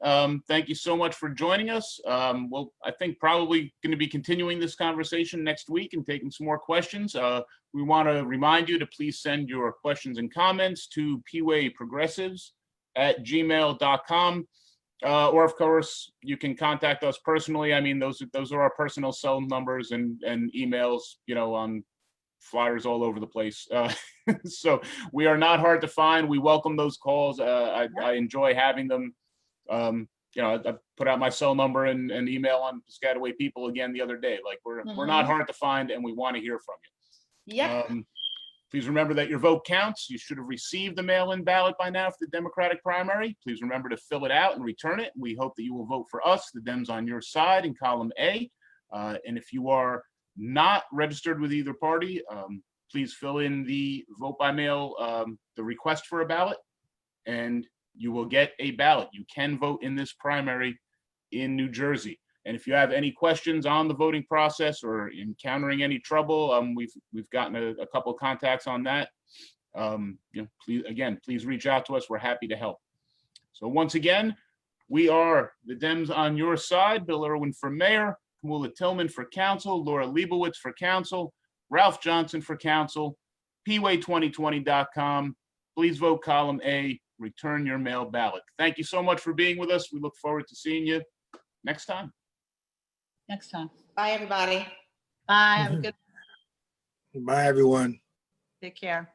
Thank you so much for joining us. Well, I think probably going to be continuing this conversation next week and taking some more questions. We want to remind you to please send your questions and comments to pwayprogressives@gmail.com. Or of course, you can contact us personally. I mean, those are our personal cell numbers and emails, on flyers all over the place. So we are not hard to find. We welcome those calls. I enjoy having them. I put out my cell number and email on Piscataway People again the other day. Like we're not hard to find, and we want to hear from you. Yep. Please remember that your vote counts. You should have received the mail-in ballot by now for the Democratic primary. Please remember to fill it out and return it. We hope that you will vote for us, the Dems on your side, in column A. And if you are not registered with either party, please fill in the vote by mail, the request for a ballot, and you will get a ballot. You can vote in this primary in New Jersey. And if you have any questions on the voting process or encountering any trouble, we've gotten a couple of contacts on that. Please reach out to us. We're happy to help. So once again, we are the Dems on your side. Bill Irwin for mayor, Kamula Tillman for council, Laura Leibowitz for council, Ralph Johnson for council, pway2020.com. Please vote column A, return your mail ballot. Thank you so much for being with us. We look forward to seeing you next time. Next time. Bye, everybody. Bye. Have a good, Bye, everyone. take care.